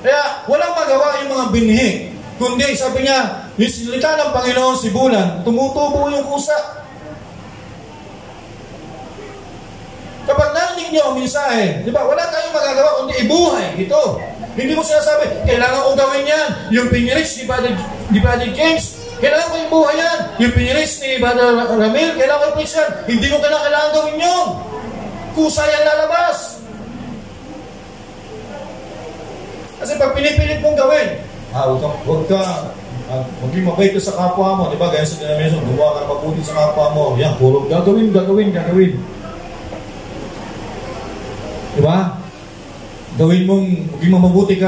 Kaya walang magawa yung mga binhi. Kundi sabi niya, yung salita ng Panginoon, sibulan, tumutubo yung kusa. Kapag narinig niyo ang mensahe, di ba, wala tayong magagawa kundi ibuhay ito. Hindi mo sinasabi, kailangan ko gawin yan. Yung pinirich ni Brother James, kailangan ko yung buhay yan. Yung pinirich ni Brother Ramil, kailangan ko yung yan. Hindi mo kailangan gawin yun. Kusa yan lalabas. Kasi pag pinipilit mong gawin, huwag maging mabait ka sa kapwa mo, di ba? Gaya sa denomination, gumawa ka na mabuti sa kapwa mo. Yan, puro gagawin. Di ba? Gawin mong, maging mabuti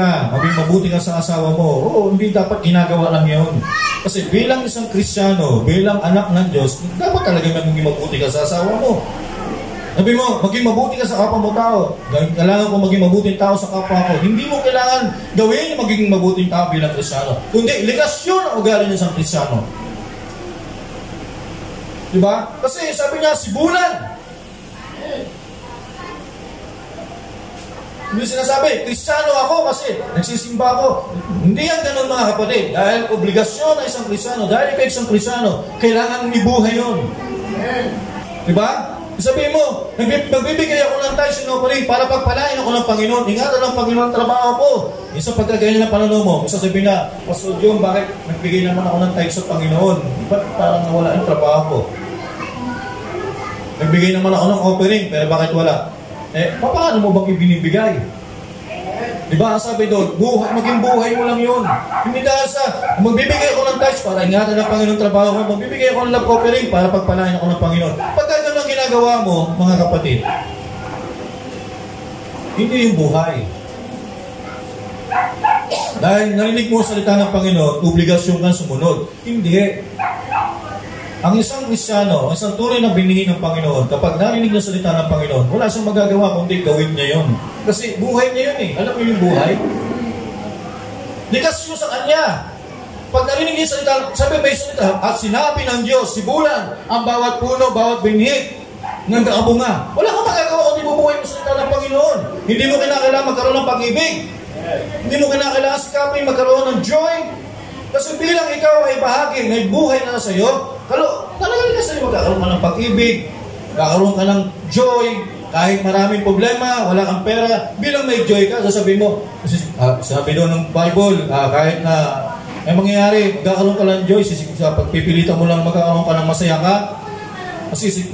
ka sa asawa mo. Oo, hindi dapat ginagawa lang yun. Kasi bilang isang Kristiyano, bilang anak ng Diyos, dapat talaga maging mabuti ka sa asawa mo. Sabi mo, maging mabuti ka sa kapwa mo tao. Kailangan ko maging mabuting tao sa kapwa ko. Hindi mo kailangan gawin yung magiging mabuting tao bilang Kristiyano. Kundi, likas yun ang ugali ng isang Kristiyano. Diba? Kasi sabi niya, sibulan. Hindi sinasabi, Kristiyano ako kasi nagsisimba ako. Hindi yan ganun mga kapatid. Dahil obligasyon ng isang Kristiyano, dahil ikaw isang Kristiyano, kailangan ibuhay yun. Diba? Sabihin mo, nagbibigay ako ng tithes and offering para pagpalain ako ng Panginoon. Ingatan ng Panginoon ang trabaho ko. Isa pagkagaya ng pananaw mo, isa sabihin na, Pastor John, bakit nagbigay naman ako ng tithes sa Panginoon? Ba't parang nawala yung trabaho ko? Nagbigay naman ako ng offering, pero bakit wala? Paano mo bang ibinibigay? Diba? Sabi doon, maging buhay mo lang yun. Hindi dahil sa, magbibigay ako ng tithes para ingatan ng Panginoon trabaho ko, magbibigay ako ng love offering para pagpalain ako ng Panginoon. Pagka ganun ang ginagawa mo, mga kapatid, hindi yung buhay. Dahil narinig mo ang salita ng Panginoon, obligasyon kang sumunod. Hindi. Ang isang Kristiyano, ang isang tunay na binigay ng Panginoon, kapag narinig ng salita ng Panginoon, wala siyang magagawa kundi gawin niya yun. Kasi buhay niya yun eh. Alam mo yung buhay? Likas yun sa Kanya. Pag narinig niya salita, sabi may salita, at sinabi ng Diyos, sibulan ang bawat puno, bawat binhi ng kaabunga. Wala kang magagawa kundi bubuhay mo sa salita ng Panginoon. Hindi mo kinakailangan magkaroon ng pag-ibig. Hindi mo kinakailangan sikapin magkaroon ng joy. Kasi bilang ikaw ay bahagi, may buhay na sa iyo, talagang kasi magkakaroon ka ng pag-ibig, magkakaroon ka ng joy, kahit maraming problema, wala kang pera, bilang may joy ka, sasabihin mo, sabi doon ng Bible, kahit na may mangyayari, magkakaroon ka ng joy, sa pagpipilitan mo lang magkakaroon ka ng masaya ka, kasi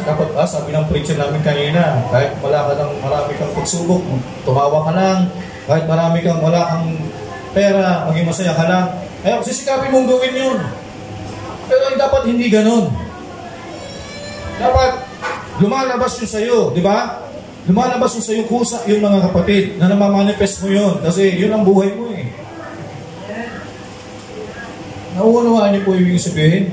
dapat sabi ng preacher namin kanina, kahit marami kang pagsubok, tumawa ka lang, kahit wala kang pera, maging masaya ka lang, sisikapin mong gawin yun. Pero dapat hindi ganon. Dapat lumalabas yun sa'yo, di ba? Lumalabas yun sa'yo kusa yung mga kapatid na namamanifest mo yun kasi yun ang buhay mo eh. Nauunawaan niyo po yung sabihin?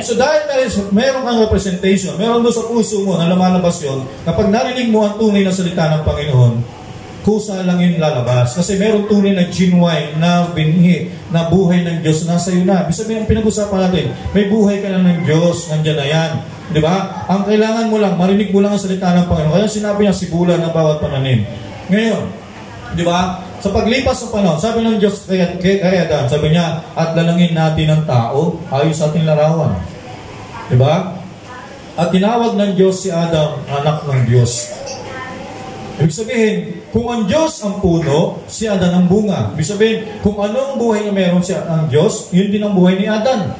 So dahil meron kang representation, meron doon sa puso mo na lumalabas yun, kapag narinig mo ang tunay na salita ng Panginoon, kusa lang yun lalabas. Kasi meron tunay na genuine na binhi, na buhay ng Diyos nasa iyo na. Ibig sabihin, pinag-usapan natin, may buhay ka na ng Diyos, nandiyan na yan. Di ba? Ang kailangan mo lang, marinig mo lang ang salita ng Panginoon. Kaya sinabi niya, sibulan ng bawat pananim. Ngayon, di ba? Sa paglipas ng panahon, sabi ng Diyos kay Adam, sabi niya, at lalangin natin ang tao ayon sa ating larawan. Di ba? At tinawag ng Diyos si Adam, anak ng Diyos. Ibig sabihin, kung ang Diyos ang puno, si Adan ang bunga. Ibig sabihin, kung anong buhay na meron siya ang Diyos, yun din ang buhay ni Adan.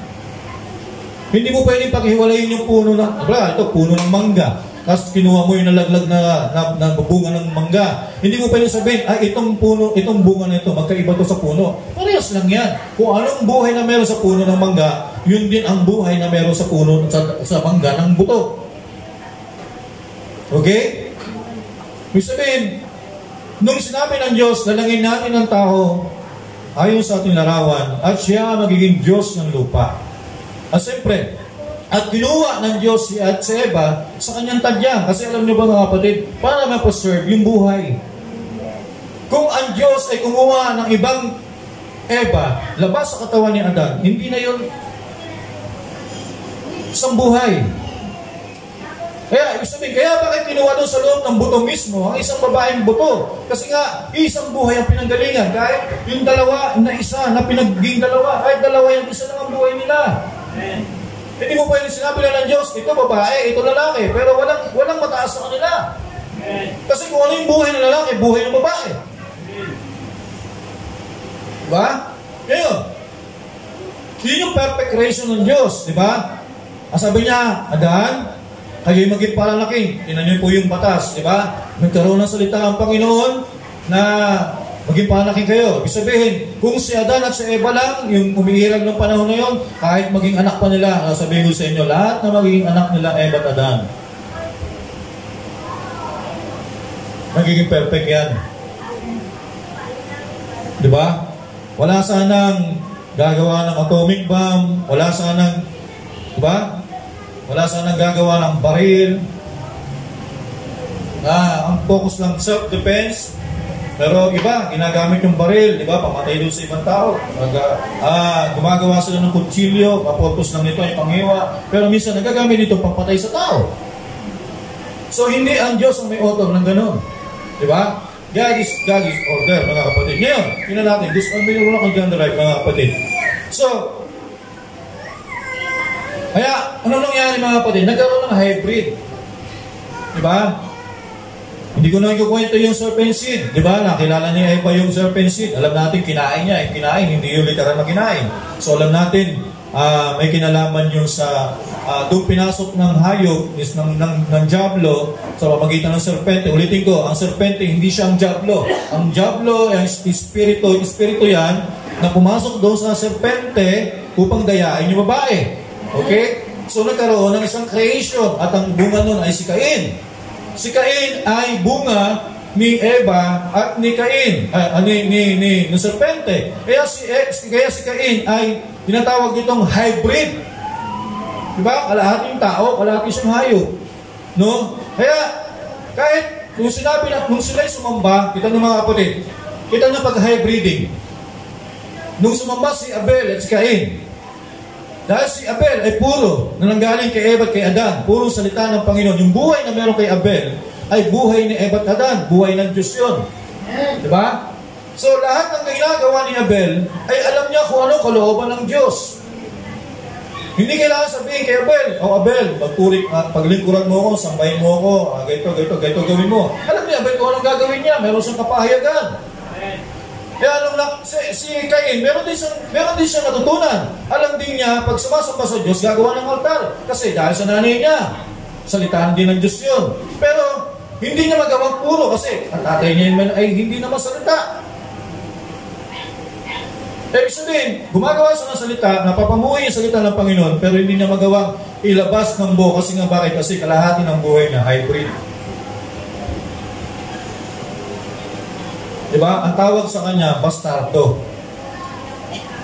Hindi mo pwedeng paghiwalayin yung puno ng, ito, puno ng mangga. Tapos kinuha mo yung nalaglag na bunga ng mangga. Hindi mo pwedeng sabihin, itong bunga na ito, magkaiba to sa puno. Parehas lang yan. Kung anong buhay na meron sa puno ng mangga, yun din ang buhay na meron sa puno sa mangga ng buto. Okay? Ibig sabihin, nung sinabi ng Diyos, lalangin natin ang tao ayon sa ating larawan at siya magiging Diyos ng lupa. At siyempre, at kinuha ng Diyos si Eva sa kanyang tadyang. Kasi alam niyo ba mga kapatid, para ma-preserve yung buhay. Kung ang Diyos ay kumuha ng ibang Eva, labas sa katawan ni Adan, hindi na yun isang buhay. Kaya, ibig sabihin, kaya bakit kinuha doon sa loob ng buto mismo, ang isang babaeng buto? Kasi nga, isang buhay ang pinanggalingan. Kahit yung dalawa na isa, na pinagiging dalawa, kahit dalawa yung isa lang ang buhay nila. Amen. Hindi mo pwede sinabi lang ng Diyos, ito babae, ito lalaki, pero walang mataas sa kanila. Amen. Kasi kung ano yung buhay ng lalaki, buhay ng babae. Amen. Diba? Ngayon, yun yung perfect creation ng Diyos, diba? Ang sabi niya, Adan, kayo'y maging palalaki. Tingnan niyo po yung batas, di ba? Nagkaroon ng salita ang Panginoon na maging palalaki kayo. Ibig sabihin, kung si Adan at si Eva lang, yung umiirag ng panahon na yun, kahit maging anak pa nila, sabihin ko sa inyo, lahat na magiging anak nila, Eva at Adan. Magiging perfect yan. Di ba? Wala sanang gagawa ng atomic bomb, wala sanang, di ba? Wala sanang gagawa ng baril. Ang focus lang self-defense. Pero iba, ginagamit yung baril, di ba? Pamatay doon sa ibang tao. Gumagawa sila ng kutsilyo, kapurpos lang nito ay panghiwa. Pero minsan nagagamit nito pampatay sa tao. So hindi ang Diyos ang may author ng ganun. Di ba? God is order, mga kapatid. Ngayon, tingnan natin, gusto ang mayroon akong gender right, mga kapatid. So, kaya, ano nangyari mga kapatid? Nagkaroon ng hybrid. Di ba? Hindi ko na ikukwento yung serpent seed. Di ba? Nakilala niya Eva yung serpent seed. Alam natin, kinain niya. Kinain, hindi yung literal na kinain. So alam natin, may kinalaman yung sa doon pinasok ng hayop is ng Diablo sa pamagitan ng serpente. Ulitin ko, ang serpente hindi siya ang Diablo. Ang Diablo ay espiritu yan na pumasok doon sa serpente upang dayain yung babae. Okay? So nagkaroon ng isang creation at ang bunga nun ay si Cain. Si Cain ay bunga ni Eva at ni Cain, ni serpente. Kaya si Cain ay tinatawag ditong hybrid. Diba? Kalahati yung tao, kalahati siyang hayop. No? Kaya, kahit kung sinabi na, nung sila'y sumamba, kita ng mga kapatid, kita na pag-hybriding. Nung sumamba si Abel at si Cain, dahil si Abel ay puro na nanggaling kay Eva at kay Adan, puro salita ng Panginoon. Yung buhay na meron kay Abel ay buhay ni Eva at Adan, buhay ng Diyos yun. Diba? So lahat ng ginagawa ni Abel ay alam niya kung ano kalooban ng Diyos. Hindi kailangan sabihin kay Abel, Abel, paglingkuran mo ako, sambahin mo ako, ganito gawin mo. Alam niya Abel kung anong gagawin niya, meron siyang kapahayagan. Kaya si Cain, meron din siya natutunan. Alam din niya, pag sumasamba sa Diyos, gagawa ng altar. Kasi dahil sa nanay niya, salitaan din ng Diyos yun. Pero, hindi niya magawang puro kasi ang tatay niya ay hindi na masalita. Ibig sabihin, gumagawa siya ng salita, napapamuhay yung salita ng Panginoon, pero hindi niya magawang ilabas ng buo. Kasi nga bakit? Kasi kalahati ng buhay na hybrid. Diba? Ang tawag sa kanya, bastardo.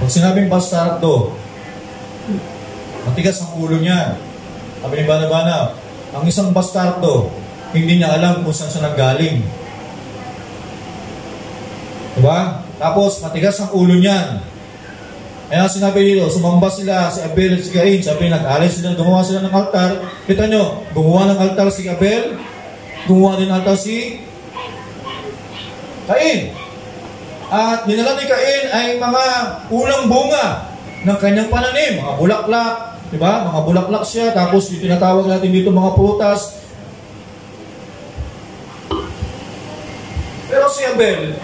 Pag sinabing bastardo, matigas ang ulo niya. Sabi ni Bana, ang isang bastardo, hindi niya alam kung saan siya nanggaling. Diba? Tapos, matigas ang ulo niyan. Kaya sinabi dito, sumamba sila si Abel at si Cain. Sabi, nag-alay sila, gumawa sila ng altar. Kita nyo, gumawa ng altar si Abel, gumawa din altar si Cain. At dinala ni Cain ay mga unang bunga ng kanyang pananim, mga bulaklak, di ba? Mga bulaklak siya, tapos yung tinatawag natin dito mga prutas. Pero si Abel,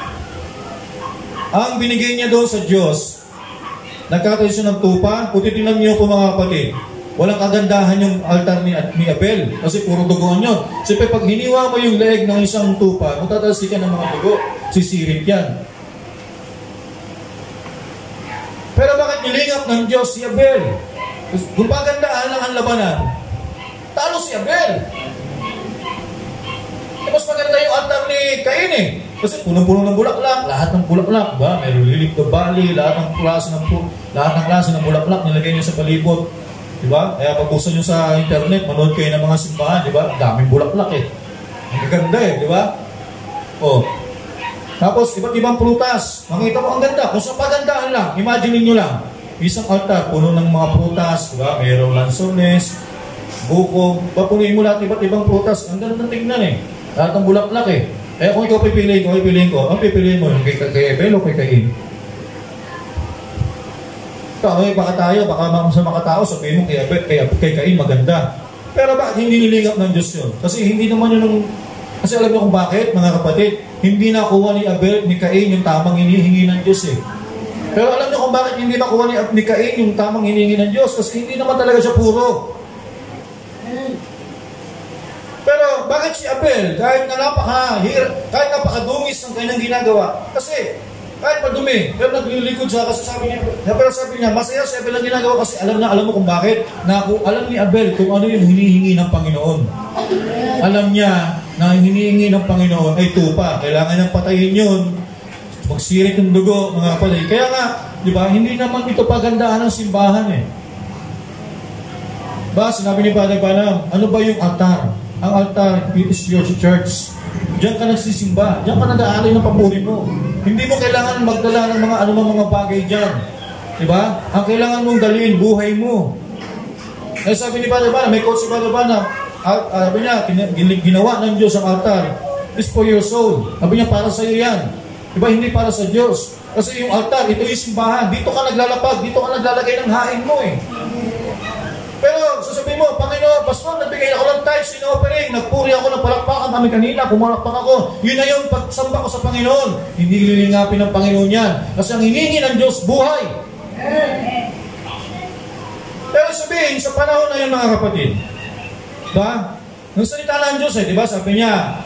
ang binigay niya doon sa Diyos, nagkatayo siya ng tupa. Kung titignan niyo po mga kapatid, walang kagandahan yung altar ni Abel kasi puro dugoan yun. Siyempre pag hiniwa mo yung leeg ng isang tupa, matatalsikan ng mga dugo, sisirit yan. Pero bakit nilingap ng Diyos si Abel? Kung pagandaan lang ang labanan, talo si Abel. Mas maganda yung altar ni Cain eh. Kasi punong-puno ng bulaklak, lahat ng bulaklak, ba? May lilik na bali, lahat ng klase ng bulaklak nilagay niya sa palibot. Diba? Kaya pag gusto nyo sa internet, manood kayo ng mga simbahan, diba? Daming bulaklak eh. Ang ganda eh, diba? Oh. Tapos, iba't ibang prutas. Makita mo ang ganda. Kung sa pagandaan lang, imagine niyo lang, isang altar, puno ng mga prutas, diba? Mayroong lansones, buko, papunuin mo lahat iba't ibang prutas. Ang ganda ng tignan eh. Lahat ng bulaklak eh. Eh kung ikaw pipiliin ko, ang pipiliin mo, yung kay Abel o kay Cain? Baka tayo, baka sa mga tao, sabihin mo kay Cain maganda. Pero bakit hindi nilingap ng Diyos yun? Kasi hindi naman yun kasi alam niyo kung bakit, mga kapatid, hindi nakuha ni Abel, ni Cain yung tamang hinihingi ng Diyos eh. Pero alam niyo kung bakit hindi nakuha ni Cain yung tamang hinihingi ng Diyos? Kasi hindi naman talaga siya puro. Pero bakit si Abel, kahit napakadungis ng kanyang ginagawa, kasi kahit madumi, pero naglilikod siya kasi sabi niya, masaya si Abel ang ginagawa kasi alam mo kung bakit. Alam ni Abel kung ano yung hinihingi ng Panginoon. Alam niya na hinihingi ng Panginoon ay tupa. Kailangan niyang patayin yun. Magsirit ng dugo, mga kapatid. Kaya nga, di ba, hindi naman ito pagandahan ng simbahan eh. Ba, sinabi ni Padre Banam, ano ba yung altar? Ang altar is your church. Diyan ka nagsisimba. Diyan ka nag-aalay ng papuri mo. Hindi mo kailangan magdala ng mga anumang mga bagay diyan. Diba? Ang kailangan mong dalhin, buhay mo. Eh sabi ni Father Bana, may quote si Father Bana, sabi niya, ginawa ng Diyos ang altar is for your soul. Sabi niya, para sa iyo yan. Diba? Hindi para sa Diyos. Kasi yung altar, ito yung simbahan. Dito ka naglalapag, dito ka naglalagay ng hain mo eh. Pero sasabihin mo, Panginoon, Pastor, nagbigay ako ng tithes in offering, nagpuri ako ng palakpakan kami kanina, kumalakpak ako. Yun na yung pagsamba ko sa Panginoon. Hindi lilingapin ng Panginoon yan. Kasi ang hiningi ng Diyos, buhay. Pero sabihin, sa panahon na yun mga kapatid, diba? Nung salita ng Diyos diba? Sabi niya,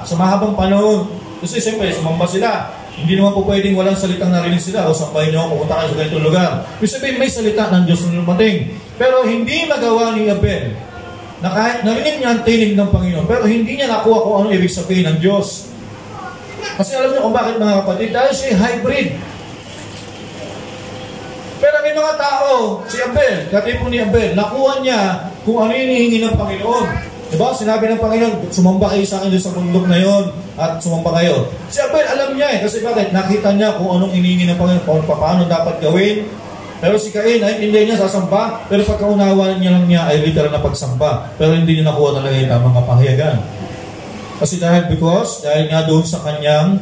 sa mahabang panahon, kasi siyempre, sumamba sila. Hindi naman po pwedeng walang salitang narinig sila o sambahin nyo, pupunta kayo sa ganitong lugar. Ibig sabihin, may salita ng Diyos na lumating. Pero hindi magawa ni Abel na kahit narinig niya ang tinig ng Panginoon, pero hindi niya nakuha kung ano ibig sabihin ng Diyos. Kasi alam niyo kung bakit mga kapatid, dahil siya hybrid. Pero may mga tao, si Abel, katipo ni Abel, nakuha niya kung ano yung hinihingi ng Panginoon. Diba? Sinabi ng Panginoon, sumamba kayo sa akin doon sa bundok na yon at sumamba kayo. Si Abel, alam niya kasi bakit? Nakita niya kung anong hinihingi ng Panginoon, kung paano dapat gawin. Pero si Cain, hindi niya sasamba, pero pagkaunawan niya lang niya ay literal na pagsamba. Pero hindi niya nakuha talaga yung tamang kapahayagan. Kasi dahil nga doon sa kanyang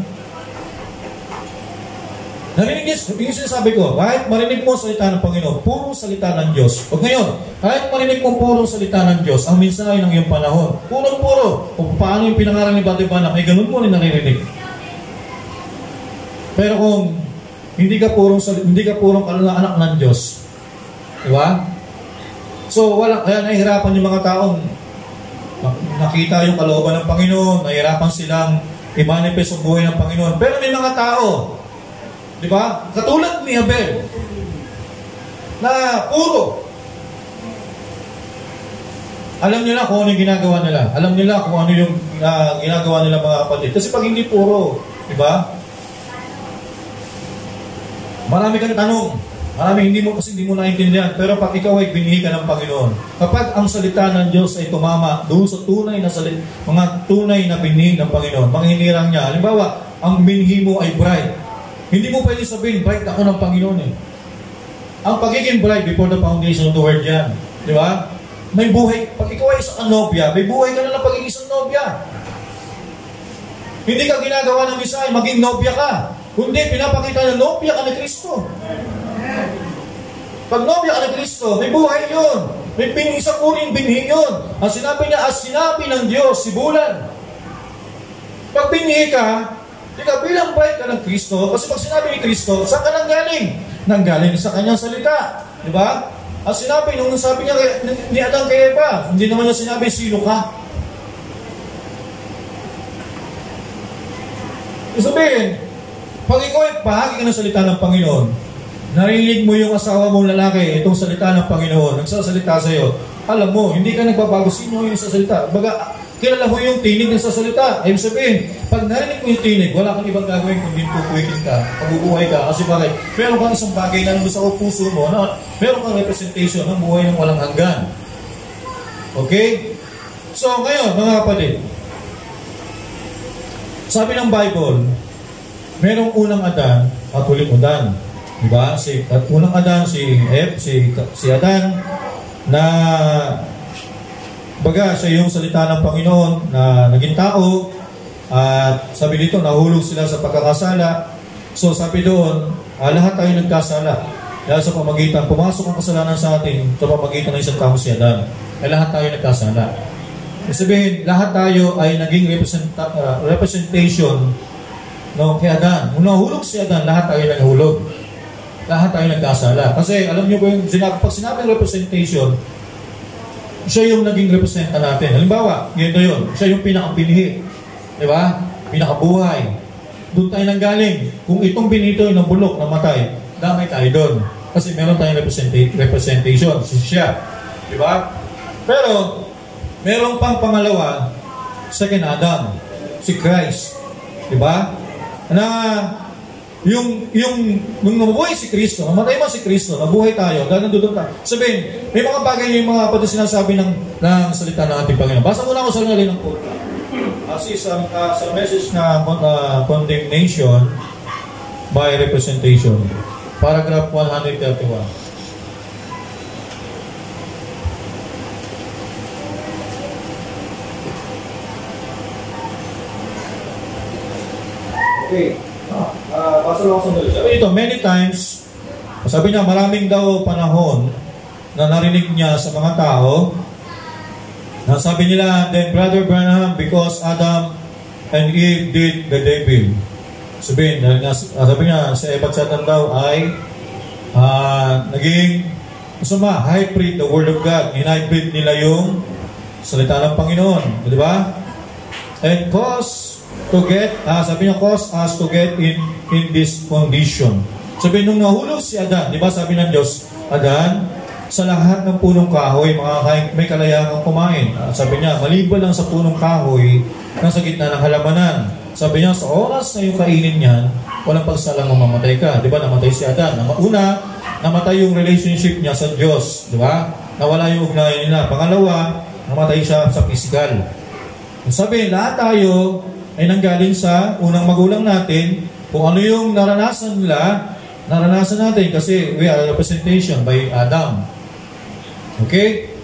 narinig niya, yung sinasabi ko, kahit marinig mo salita ng Panginoon, purong salita ng Diyos. O ngayon, kahit marinig mo purong salita ng Diyos, ang mensahe ng iyong panahon, purong-puro, kung paano yung pinangaral ni Father Bana, may ganun mo rin naririnig. Pero kung hindi ka purong anak ng Diyos, di ba? So, kaya nahihirapan yung mga taong nakita yung kalooban ng Panginoon, nahihirapan silang i-manifest ang buhay ng Panginoon. Pero may mga tao, di ba? Katulad ni Abel na puro. Alam nila kung ano yung ginagawa nila. Alam nila kung ano yung ginagawa nila mga kapatid. Kasi pag hindi puro, di ba? Marami kang tanong. Hindi mo naiintindihan. Pero pag ikaw ay binhi ka ng Panginoon, kapag ang salita ng Diyos ay tumama doon sa tunay na mga tunay na binhi ng Panginoon, mga hinirang niya. Halimbawa, ang binhi mo ay bright. Hindi mo pwede sabihin, bright ako ng Panginoon eh. Ang pagiging bright before the foundation of the world yan. Di ba? May buhay. Pag ikaw ay isang nobya, may buhay ka na ng pagiging isang nobya. Hindi ka ginagawa ng isa ay maging nobya ka. Kundi pinapakita na nobya ka ni Kristo. Pag nobya ka ni Kristo, may buhay yun. May isang uring binhi yun. Ang sinabi niya, as sinabi ng Diyos, sibulan. Pag binhi ka, bilang bright ka ng Kristo, kasi pag sinabi ni Kristo, saan ka nanggaling? Nanggaling sa kanyang salita. Di ba? Ang sinabi, nung sabi niya ni Adan kay Eva, hindi naman niya sinabi, sino ka? Sabihin, pag ikaw ay bahagi ka ng salita ng Panginoon, narinig mo yung asawa mong lalaki, itong salita ng Panginoon, nagsasalita sa iyo, alam mo, hindi ka nagbabago, sino yung sasalita? Baga, kilala mo yung tinig ng sasalita. Ibig sabihin, pag narinig mo yung tinig, wala kang ibang gagawin kundi pupuwikin ka, pagbubuhay ka. Kasi bakit? Meron kang isang bagay na nandun sa puso mo, na meron kang representation ng buhay ng walang hanggan. Okay? So, ngayon, mga kapatid, sabi ng Bible, merong unang Adan at huling Adan. Diba? Unang Adan, si Adan, na baga siya yung salita ng Panginoon na naging tao, at sabi dito nahulog sila sa pagkakasala. So sabi doon, lahat tayo nagkasala dahil sa pamagitan, pumasok ang kasalanan sa atin sa pamagitan ng isang tao si Adan. Lahat tayo nagkasala. Ibig sabihin, lahat tayo ay naging representation kay Adan. Nung nahulog si Adan, lahat tayo nahulog. Lahat tayo nagkasala. Kasi alam niyo ba yung pag sinabing representation, siya yung naging representa natin. Halimbawa, ganito yun. Siya yung pinakabinhi. Di ba? Pinakabuhay. Doon tayo nanggaling. Kung itong binito yung nabulok, namatay, damay tayo doon. Kasi meron tayong representation. Siya. Di ba? Pero, meron pang pangalawa, second Adam. Si Christ. Di ba? Na nung nabuhay si Kristo, namatay man si Kristo, nabuhay tayo, dahil nandun tayo. Sabihin, may mga bagay yung mga pati sinasabi ng salita ng ating Panginoon. Basa muna ako sa nalin ng quote. Kasi sa message na condemnation by representation, paragraph 131. Okay. Sabi dito, many times, sabi niya, maraming daw panahon na narinig niya sa mga tao na sabi nila, then Brother Branham, because Adam and Eve did the devil. Sabi niya, sa iba't satan daw ay naging masama, hybrid the Word of God. In-hybrid nila yung salita ng Panginoon. Di ba? And cause us to get in this condition. Sabi nung nahulog si Adan, di ba sabi ng Diyos, Adan, sa lahat ng punong kahoy, may kalayaang kumain. Sabi niya, maliban lang sa punong kahoy na sa gitna ng halamanan. Sabi niya, sa oras na yung kainin niyan, walang pagsalang mamamatay ka. Di ba, namatay si Adan. Una, namatay yung relationship niya sa Diyos. Di ba? Nawala yung ugnayan nila. Pangalawa, namatay siya sa physical. Sabi, lahat tayo ay nanggaling sa unang magulang natin. Kung ano yung naranasan nila, naranasan natin kasi we are a representation by Adam. Okay?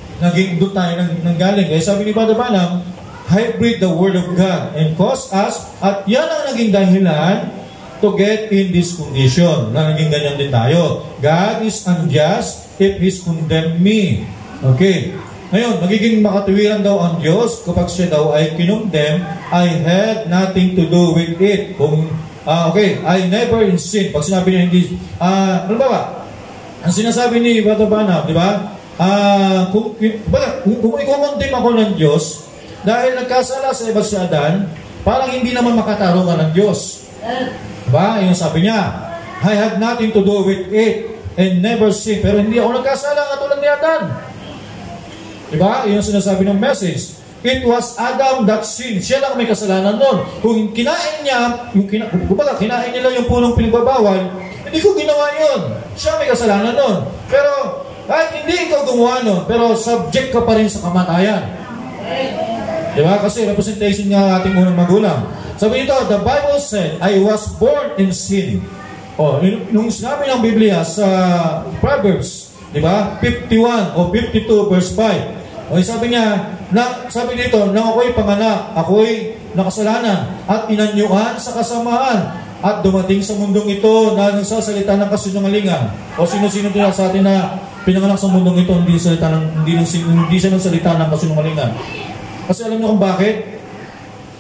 Doon tayo nanggaling. Kaya sabi ni Brother Branham, hybrid the Word of God and cause us, at yan ang naging dahilan to get in this condition. Na naging ganyan din tayo. God is unjust if He's condemned me. Okay. Ngayon, magiging makatuwiran daw ang Diyos kapag siya daw ay kinondem, I had nothing to do with it. Kung, I never in sin. Pag sinabi niya hindi, ano ba? Ang sinasabi ni Brother Branham, di ba? Kung i-condemn ako ng Diyos, dahil nagkasala sa iba si Adan, parang hindi naman makatarungan ng Diyos. Diba? Yung sabi niya, I had nothing to do with it and never sin. Pero hindi ako nagkasala katulad ni Adan. Diba? Yung sinasabi ng message. It was Adam that sinned. Siya lang may kasalanan nun. Kung kinain niya, kinain nila yung punong pinagbabawal, hindi ko ginawa yun. Siya may kasalanan nun. Pero, kahit hindi ikaw gumawa nun, pero subject ka pa rin sa kamatayan. Diba? Kasi representation nga ating unang magulang. Sabi nito, the Bible said, I was born in sin. Nung sinabi ng Biblia sa Proverbs, diba? 51 o 52 verse 5. Sabi niya, sabi dito, nang ako'y panganak, ako'y nakasalanan at inanyuhan sa kasamaan at dumating sa mundong ito na nagsasalita ng kasinungalingan. O sino-sino din sa atin na pinanganak sa mundong ito, hindi siya nagsalita ng kasinungalingan. Kasi alam niyo kung bakit?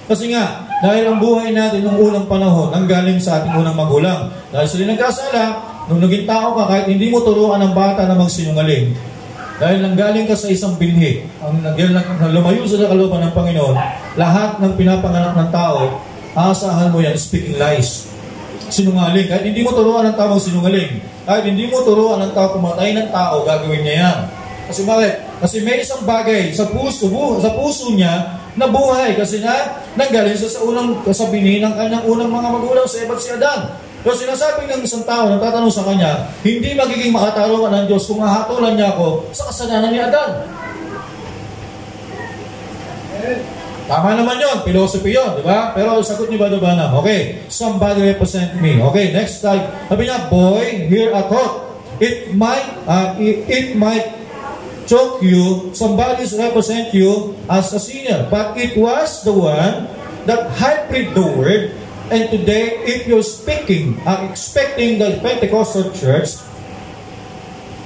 Kasi nga, dahil ang buhay natin nung unang panahon, nanggaling sa ating unang magulang. Dahil sila nagkasala, nung naging tao ka, kahit hindi mo turuan ng bata na magsinungaling, dahil nanggaling ka sa isang binhi, ang lumayo sa kalooban ng Panginoon, lahat ng pinapanganak ng tao, aasahan mo yan, speaking lies. Sinungaling. Kahit hindi mo turuan ng tao sinungaling, kahit hindi mo turuan ng tao pumatay ng tao, gagawin niya yan. Kasi bakit? Kasi may isang bagay sa puso niya na buhay kasi nanggaling sa binhi ng kanyang unang mga magulang sa iba't si Adan. Pero sinasabing ng isang tao, nagtatanong sa kanya, hindi magiging makatarungan ng Diyos kung hahatulan niya ako sa kasalanan ni Adan. Tama naman yun, philosophy yun, di ba? Pero sagot ni Brother Branham, okay, somebody represent me. Okay, next slide. Sabi niya, boy, hear a thought. It might choke you, somebody represent you as a sinner. But it was the one that hybrid the word. And today, if you're expecting the Pentecostal church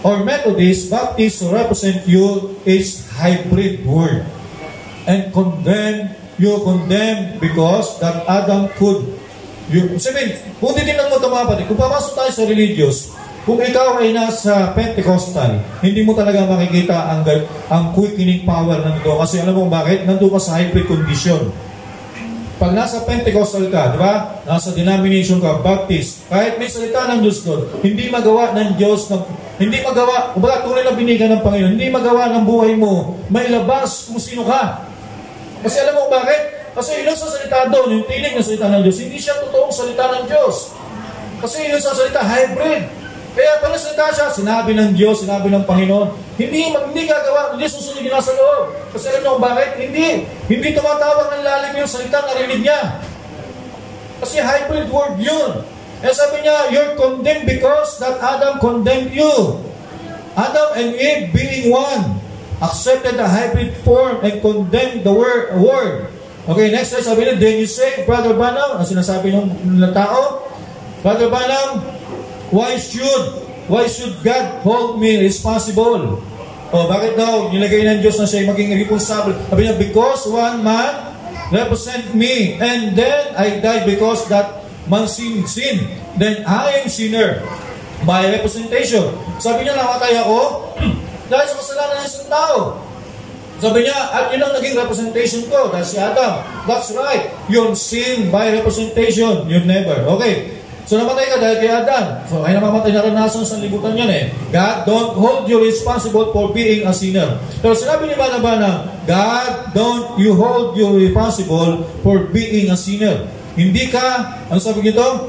or Methodist, Baptist to represent you is hybrid word. And you condemn because that Adam could. Sabihin, kung titignan mo ito mga kapatid, kung papasok tayo sa religious, kung ikaw ay nasa Pentecostal, hindi mo talaga makikita ang quickening power nandito. Kasi alam mo bakit? Nandito ka sa hybrid condition. Pag nasa Pentecostal ka, di ba? Nasa denomination ka, Baptist, kahit may salita ng Diyos doon, hindi magawa ng Diyos, hindi magawa, kumbaga tunay na binigyan ng Panginoon, hindi magawa ng buhay mo, mailabas kung sino ka. Kasi alam mo bakit? Kasi yung sa salita doon, yung tinig na salita ng Diyos, hindi siya totoong salita ng Diyos. Kasi yung sa salita, hybrid. Kaya pala salita siya, sinabi ng Diyos, sinabi ng Panginoon, hindi gagawa, hindi susunod yun sa loob. Kasi alam niyo kung bakit? Hindi tumatawag ng lalim yung salita, narinig niya. Kasi hybrid word yun. Kaya sabi niya, you're condemned because that Adam condemned you. Adam and Eve being one, accepted the hybrid form and condemned the word. Okay, next slide, sabi niya, then you say, Brother Branham, ang sinasabi ng tao, Brother Branham, why should God hold me responsible? Bakit daw nilagay ng Diyos na siya maging responsible? Sabi niya, because one man represent me, and then I died because that man sin. Then I am sinner by representation. Sabi niya, namatay ako dahil sa kasalanan ng isang tao. Sabi niya, at yun ang naging representation ko, dahil si Adam. That's right. Yung sin by representation, you never. Okay. So namatay ka dahil kay Adam. So ay namamatay na naranasan sa libutan yan eh. God don't hold you responsible for being a sinner. Pero sinabi ni Bana, God don't you hold you responsible for being a sinner. Hindi ka, ano sabi nito?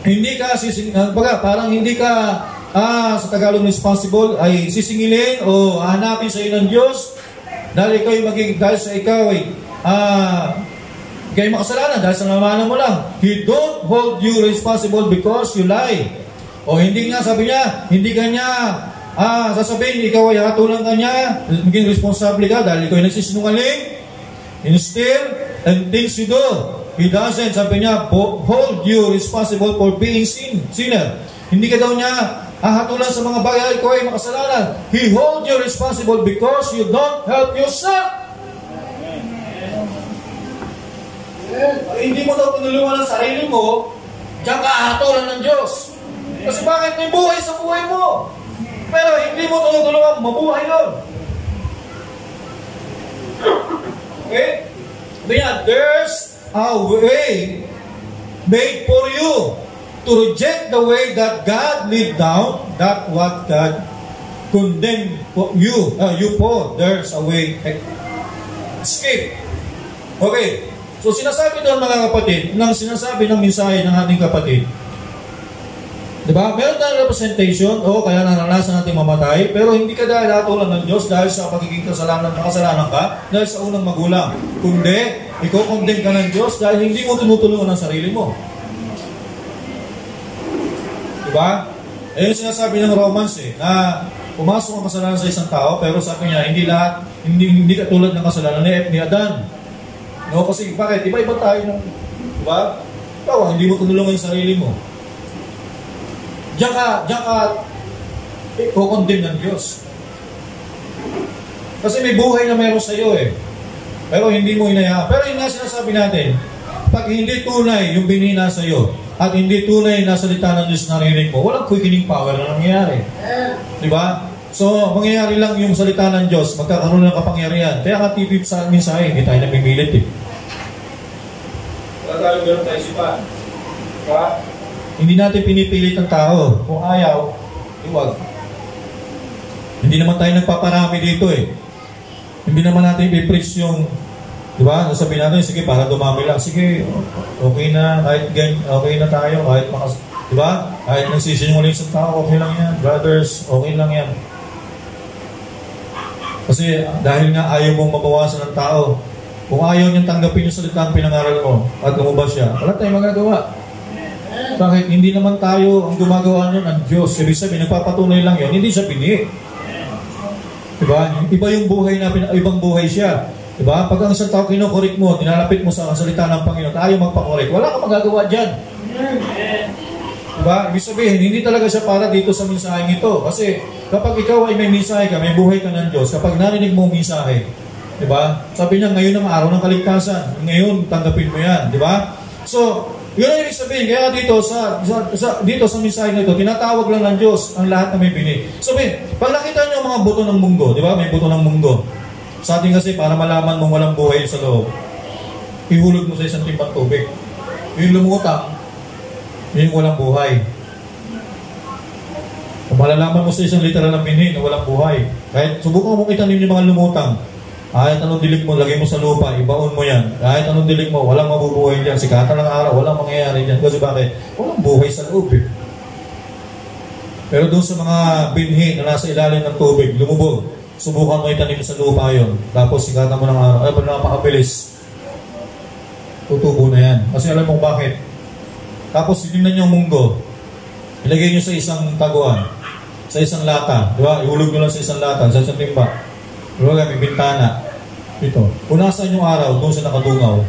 Hindi ka parang hindi ka sa Tagalog responsible ay sisingilin o hanapin sa iyo ng Diyos dahil ikaw ay kayo makasalanan dahil sa namanan mo lang. He don't hold you responsible because you lie. O hindi nga, sabi niya, hindi ka niya sasabihin, ikaw ay hatulan ka niya, maging responsable ka dahil ikaw ay nagsisinungaling, and steal, and things you do. He doesn't, sabi niya, hold you responsible for being sinner. Hindi ka daw niya hatulan sa mga bagay, ikaw ay makasalanan. He hold you responsible because you don't help yourself. Hindi mo daw tinulungan ang sarili mo, diyan ka ahatulan ng Diyos. Kasi bakit may buhay sa buhay mo? Pero hindi mo tinulungan, mabuhay yun. Okay? There's a way made for you to reject the way that God laid down, that what God condemned you for. There's a way escape. Okay. So sinasabi doon mga kapatid, sinasabi ng mensahe ng ating kapatid, diba? Meron tayong representation, kaya naranasan natin mamatay, pero hindi ka dahil hatulan ng Diyos dahil sa pagiging makasalanan ka, dahil sa unang magulang. Kundi, ikaw condemn ka ng Diyos dahil hindi mo tinutulungan ang sarili mo. Diba? Yung sinasabi ng Romans na pumasok ang kasalanan sa isang tao, pero sabi niya, hindi katulad ng kasalanan ni Adan. No, kasi bakit? Iba-iba tayo ng, diba? Ikaw, hindi mo tinulungan yung sarili mo. Diyan ka kukondem ng Diyos. Kasi may buhay na meron sa iyo eh. Pero hindi mo inayaan. Pero yung sinasabi natin, pag hindi tunay yung binina sa iyo, at hindi tunay na salita ng Diyos narinig mo, walang quickening power na nangyayari. Diba? So, mangyayari lang yung salita ng Diyos, magkakaroon ng kapangyarihan. Kaya ka tipip sa mensahe, hindi tayo namimilit eh. Wala tayo gano'n tayo sipa. Diba? Hindi natin pinipilit ng tao. Kung ayaw, iwag. Hindi naman tayo nagpaparami dito eh. Hindi naman natin i-preach yung, diba? Sabihin natin, sige, para dumami lang. Sige, okay na, okay na tayo, diba? Kahit nagsisinungaling sa tao, okay lang yan. Brothers, okay lang yan. Kasi dahil nga ayaw mong mabawasan ng tao, kung ayaw niyang tanggapin yung salita ang pinangaral mo at lumabas siya, wala tayong magagawa. Bakit? Hindi naman tayo ang gumagawa nun ang Diyos. Ibig sabihin, nagpapatunay lang yun, hindi siya pini. Diba? Iba yung buhay na, ibang buhay siya. Diba? Pag ang isang tao kinukorek mo, tinalapit mo sa salita ng Panginoon, ayaw magpakorek, wala kang magagawa dyan. Diba? Ibig sabihin, hindi talaga siya para dito sa mensaheng ito. Kasi kapag ikaw ay may mensahe ka, may buhay ka ng Diyos, kapag narinig mo mensahe, diba? Sabi niya, ngayon ang araw ng kaligtasan. Ngayon, tanggapin mo yan. Diba? So, yun ang ibig sabihin. Kaya dito sa mensahe na ito, tinatawag lang ng Diyos ang lahat na may bini. Sabihin, pag nakita niyo ang mga buto ng munggo, diba? May buto ng munggo. Sa atin kasi, para malaman mong walang buhay sa loob, ihulog mo sa isang timpang tubig. Yung lumutang, yung walang buhay. Kung malalaman mo sa isang literal ng binhi na walang buhay, kahit subukan mo itanim yung mga lumutang, Kahit anong dilig mo, lagay mo sa lupa, ibaon mo yan. Kahit anong dilig mo, walang mabubuhay dyan. Sikatan ng araw, walang mangyayari dyan. Kasi bakit? Walang buhay sa loob eh. Pero doon sa mga binhi na nasa ilalim ng tubig, lumubog, subukan mo itanim sa lupa yon. Tapos sikatan mo ng araw. Ay, napakabilis. Tutubo na yan. Kasi alam mo bakit? Tapos tingnan nyo ang munggo. Ilagay nyo sa isang taguan. Sa isang lata. Diba? Ihulog nyo lang sa isang lata. Sa isang timba. Diba? May bintana. Ito. Punasan yung araw doon sa nakadungaw.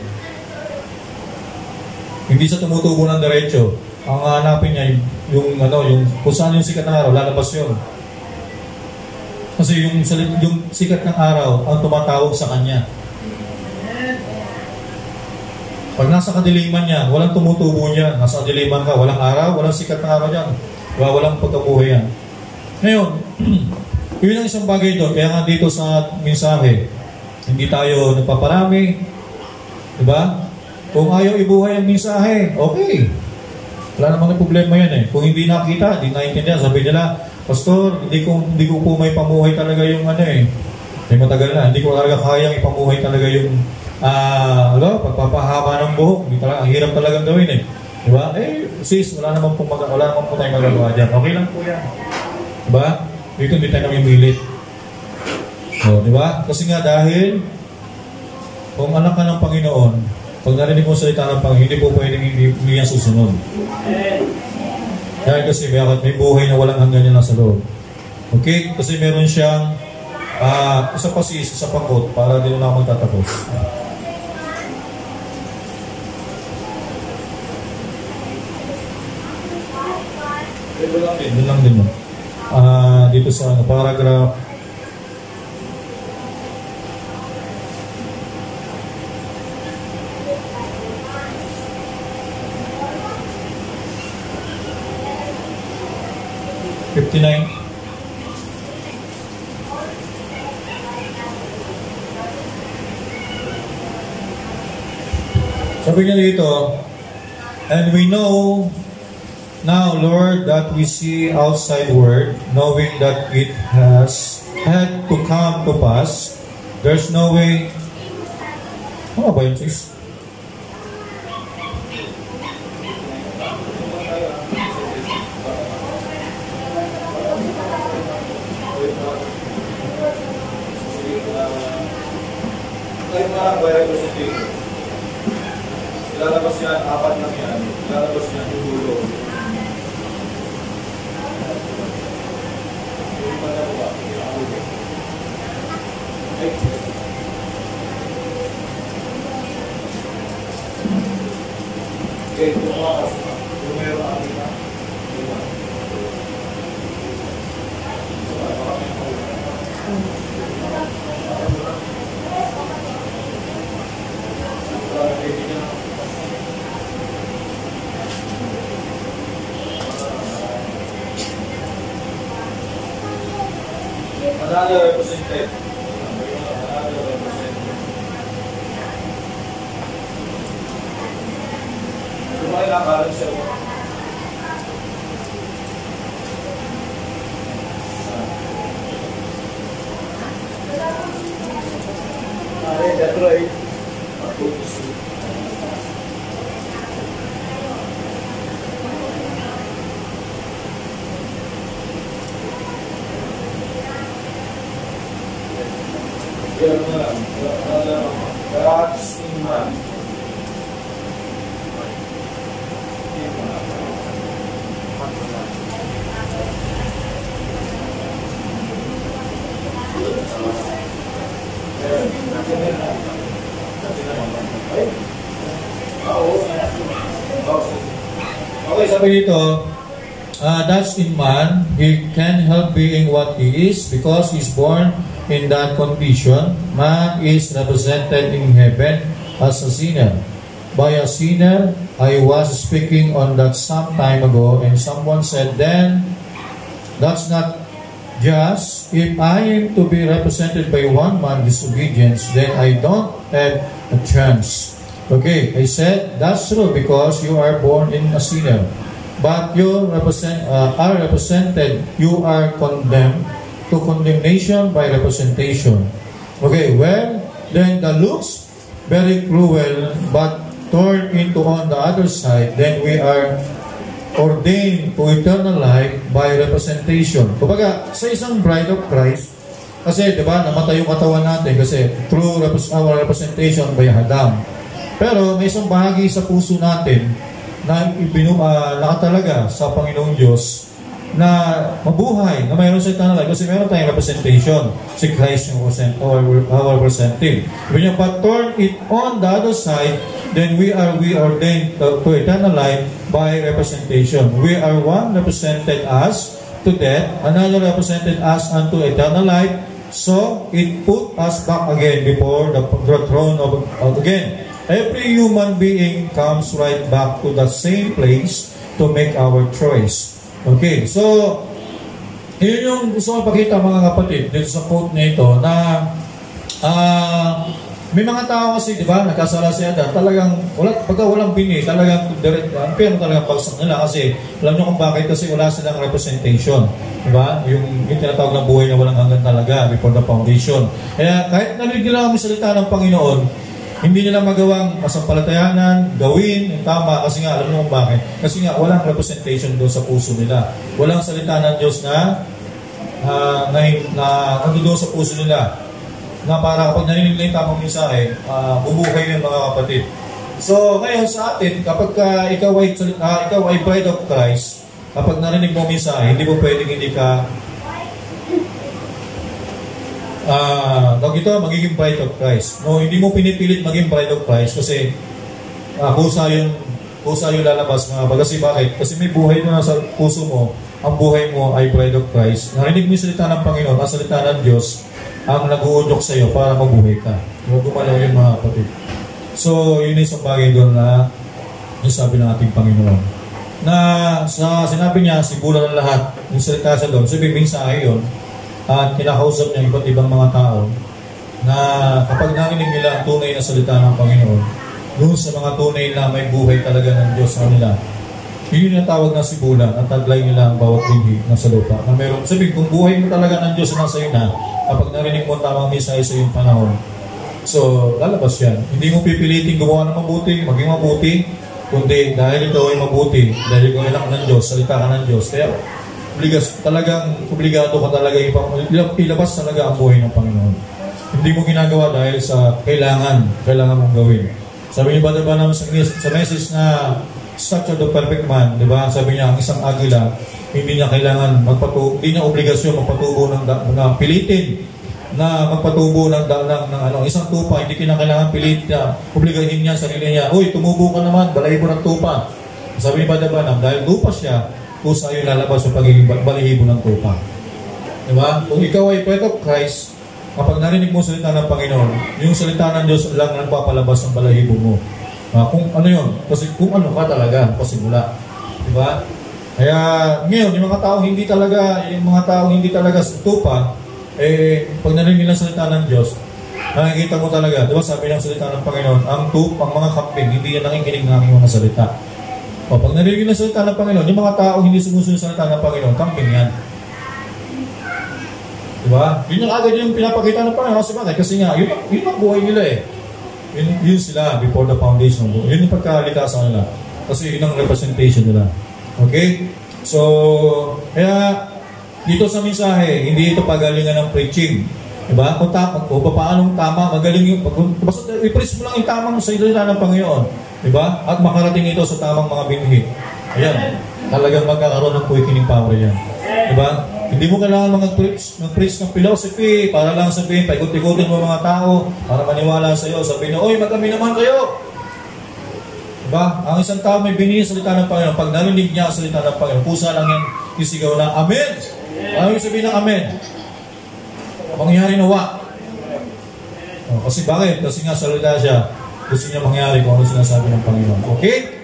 Hindi sa tumutubo ng diretso. Ang hanapin niya yung kung saan yung sikat ng araw, lalabas yun. Kasi yung sikat ng araw ang tumatawag sa kanya. Pag nasa kadiliman niya, walang tumutubo niya. Nasa kadiliman ka, walang araw, walang sikat ng araw niyan. Diba? Walang pagkabuhay yan. Ngayon, yun ang isang bagay doon. Kaya nga dito sa mensahe, hindi tayo nagpaparami. Diba? Kung ayaw ibuhay ang mensahe, okay. Wala namang problema yan eh. Kung hindi nakita, hindi naintindihan, sabi nila, Pastor, hindi ko po may pamuhay talaga yung may matagal na. Hindi ko talaga kayang ipamuhay talaga yung pagpapahaba ng buhok. Ang hirap talagang gawin eh. Diba? Sis, wala naman po tayong magagawa dyan. Okay lang po yan. Diba? Dito hindi tayo namimilit. So, diba? Kasi nga dahil kung anak ka ng Panginoon, pag narinig mo salita ng Panginoon, hindi po pwedeng hindi yan susunod. Dahil kasi may buhay na walang hanggan niya nasa loob. Okay? Kasi meron siyang isa pa sa pangkot para din na magtatapos. Doon lang din mo. Dito sa paragraph 59. Sabi niya dito, and we know now, Lord, that we see outside word, knowing that it has had to come to pass. There's no way. Ano ba yun, sis? Ilalabas yan, apat lang yan. Ilalabas yan yung dulo. Okay, tumakas na. Lumero ang ina. Another representative. Another representative. Lumay na kalang siya. That's right. God's iman. Okay, sabi dito, that's in man, he can help being what he is because he's born in that condition. Man is represented in heaven as a sinner. By a sinner, I was speaking on that some time ago, and someone said, then, that's not just. If I am to be represented by one man disobedience, then I don't have a chance. Okay, I said, that's true because you are born in a sinner. But you are represented, you are condemned to condemnation by representation. Okay, well, then the looks very cruel, but turn into on the other side, then we are ordained to eternal life by representation. Kumbaga, sa isang bride of Christ, kasi, di ba, namatay yung katawan natin kasi through our representation by Adam. Pero may isang bahagi sa puso natin na nakatalaga sa Panginoong Diyos na mabuhay, na mayroon sa eternal life kasi mayroon tayong representation. Si Christ yung our representative. When you but turn it on the other side, then we ordained to eternal life by representation. We are one represented us to death, another represented us unto eternal life. So it put us back again before the throne of again. Every human being comes right back to the same place to make our choice. Okay, so yun yung gusto ko ipakita mga kapatid dito sa quote na ito na may mga tao kasi, di ba, nagkasala si Adan, talagang, pagka walang bini, talagang, pero talagang pagsak nila kasi, alam nyo kung bakit, kasi wala silang representation. Di ba? Yung tinatawag na buhay na walang hanggan talaga before the foundation. Kaya kahit narinig nila ang salita ng Panginoon, hindi nila magawang masampalatayanan, gawin, yung tama, kasi nga, alam nyo kung bakit. Kasi nga, walang representation doon sa puso nila. Walang salita ng Diyos na nandoon sa puso nila. Na para kapag narinig na yung tamang mensahe, bubuhay yung mga kapatid. So, ngayon sa atin, kapag ikaw ay bride of Christ, kapag narinig mo mensahe, hindi mo pwedeng hindi ka magiging bride of Christ. No, hindi mo pinipilit maging bride of Christ kasi kusa yung lalabas mga bagasi. Bakit? Kasi may buhay na sa puso mo, ang buhay mo ay bride of Christ. Narinig mo yung salita ng Panginoon, ang salita ng Diyos, ang nag-uudyok sa iyo para mabuhay ka. Huwag gumalaw yung mga kapatid. So, yun yung isang bagay doon na yung sabi ng ating Panginoon. Na sa sinabi niya, sibulan ng lahat, yung salita sa doon, sabi mensahe yun, at kinakausap niya iba't ibang mga tao na kapag narinig nila ang tunay na salita ng Panginoon, doon sa mga tunay na may buhay talaga ng Diyos sa kanila, yun yung tawag na sibulan at taglay nila ang bawat binhi na sa lupa. Na meron, sabi, kung buhay mo talaga ng Diyos na nasa iyo na, kapag narinig mo tamang mensahe sa iyong panahon, so lalabas yan. Hindi mo pipilitin gumawa ng mabuti, maging mabuti, kundi dahil ito ay mabuti, dahil ikaw anak ng Diyos, salita ka ng Diyos. Kaya talagang obligado ka talaga ilabas talaga ang buhay ng Panginoon. Hindi mo ginagawa dahil sa kailangan mong gawin. Sabi niyo ba diba naman sa message na Structure of the Perfect Man, di ba? Sabi niya, ang isang agila, hindi niya kailangan hindi niya obligasyon magpatubo pilitin na magpatubo ng isang tupa. Hindi kinakailangan pilit niya, obligahin niya sarili niya, uy, tumubo ka naman, balahibo ng tupa. Sabi ni Badabanam, dahil tupa siya, kusa yung lalabas sa pagiging balahibo ng tupa. Di ba? Kung ikaw ay bride of Christ, kapag narinig mo salita ng Panginoon, yung salita ng Diyos lang nagpapalabas ng balahibo mo. Kung ano yun, kasi kung ano ka talaga, pasimula. Di ba? Kaya ngayon, yung mga taong hindi talaga tupa, pag narinig ng salita ng Diyos, nakikita mo talaga, di ba sabi ng salita ng Panginoon, ang mga kambing, hindi yan nakikinig ng aking mga salita. Pag narinig ng salita ng Panginoon, yung mga taong hindi sumusunod sa salita ng Panginoon, kambing yan. Di ba? Yun yung agad yung pinapakita ng Panginoon. Kasi nga, yun ang buhay nila eh. Yun sila before the foundation. Yun yung pagkalikasa nila. Kasi yun ang representation nila. Okay? So, kaya dito sa mensahe, hindi ito pagalingan ng preaching. Diba? Kung paanong tama, magaling yung basta i-preach mo lang yung tamang salita ng Panginoon. Diba? At makarating ito sa tamang mga binhi. Ayan. Talagang magkakaroon ng quickening power yan. Diba? Hindi mo kailangan mag-preach ng philosophy para lang sabihin, paikot-ikotin mo mga tao para maniwala sa iyo. Sabihin na, oy, magkami naman kayo. Diba? Ang isang tao may binigay sa salita ng Panginoon. Pag narinig niya ang salita ng Panginoon, pusa lang yan isigaw na, Amen! Ano yung sabihin ng Amen? Mangyari na wa. Kasi bakit? Kasi nga salita siya. Gusto niya mangyari kung ano sinasabi ng Panginoon. Okay?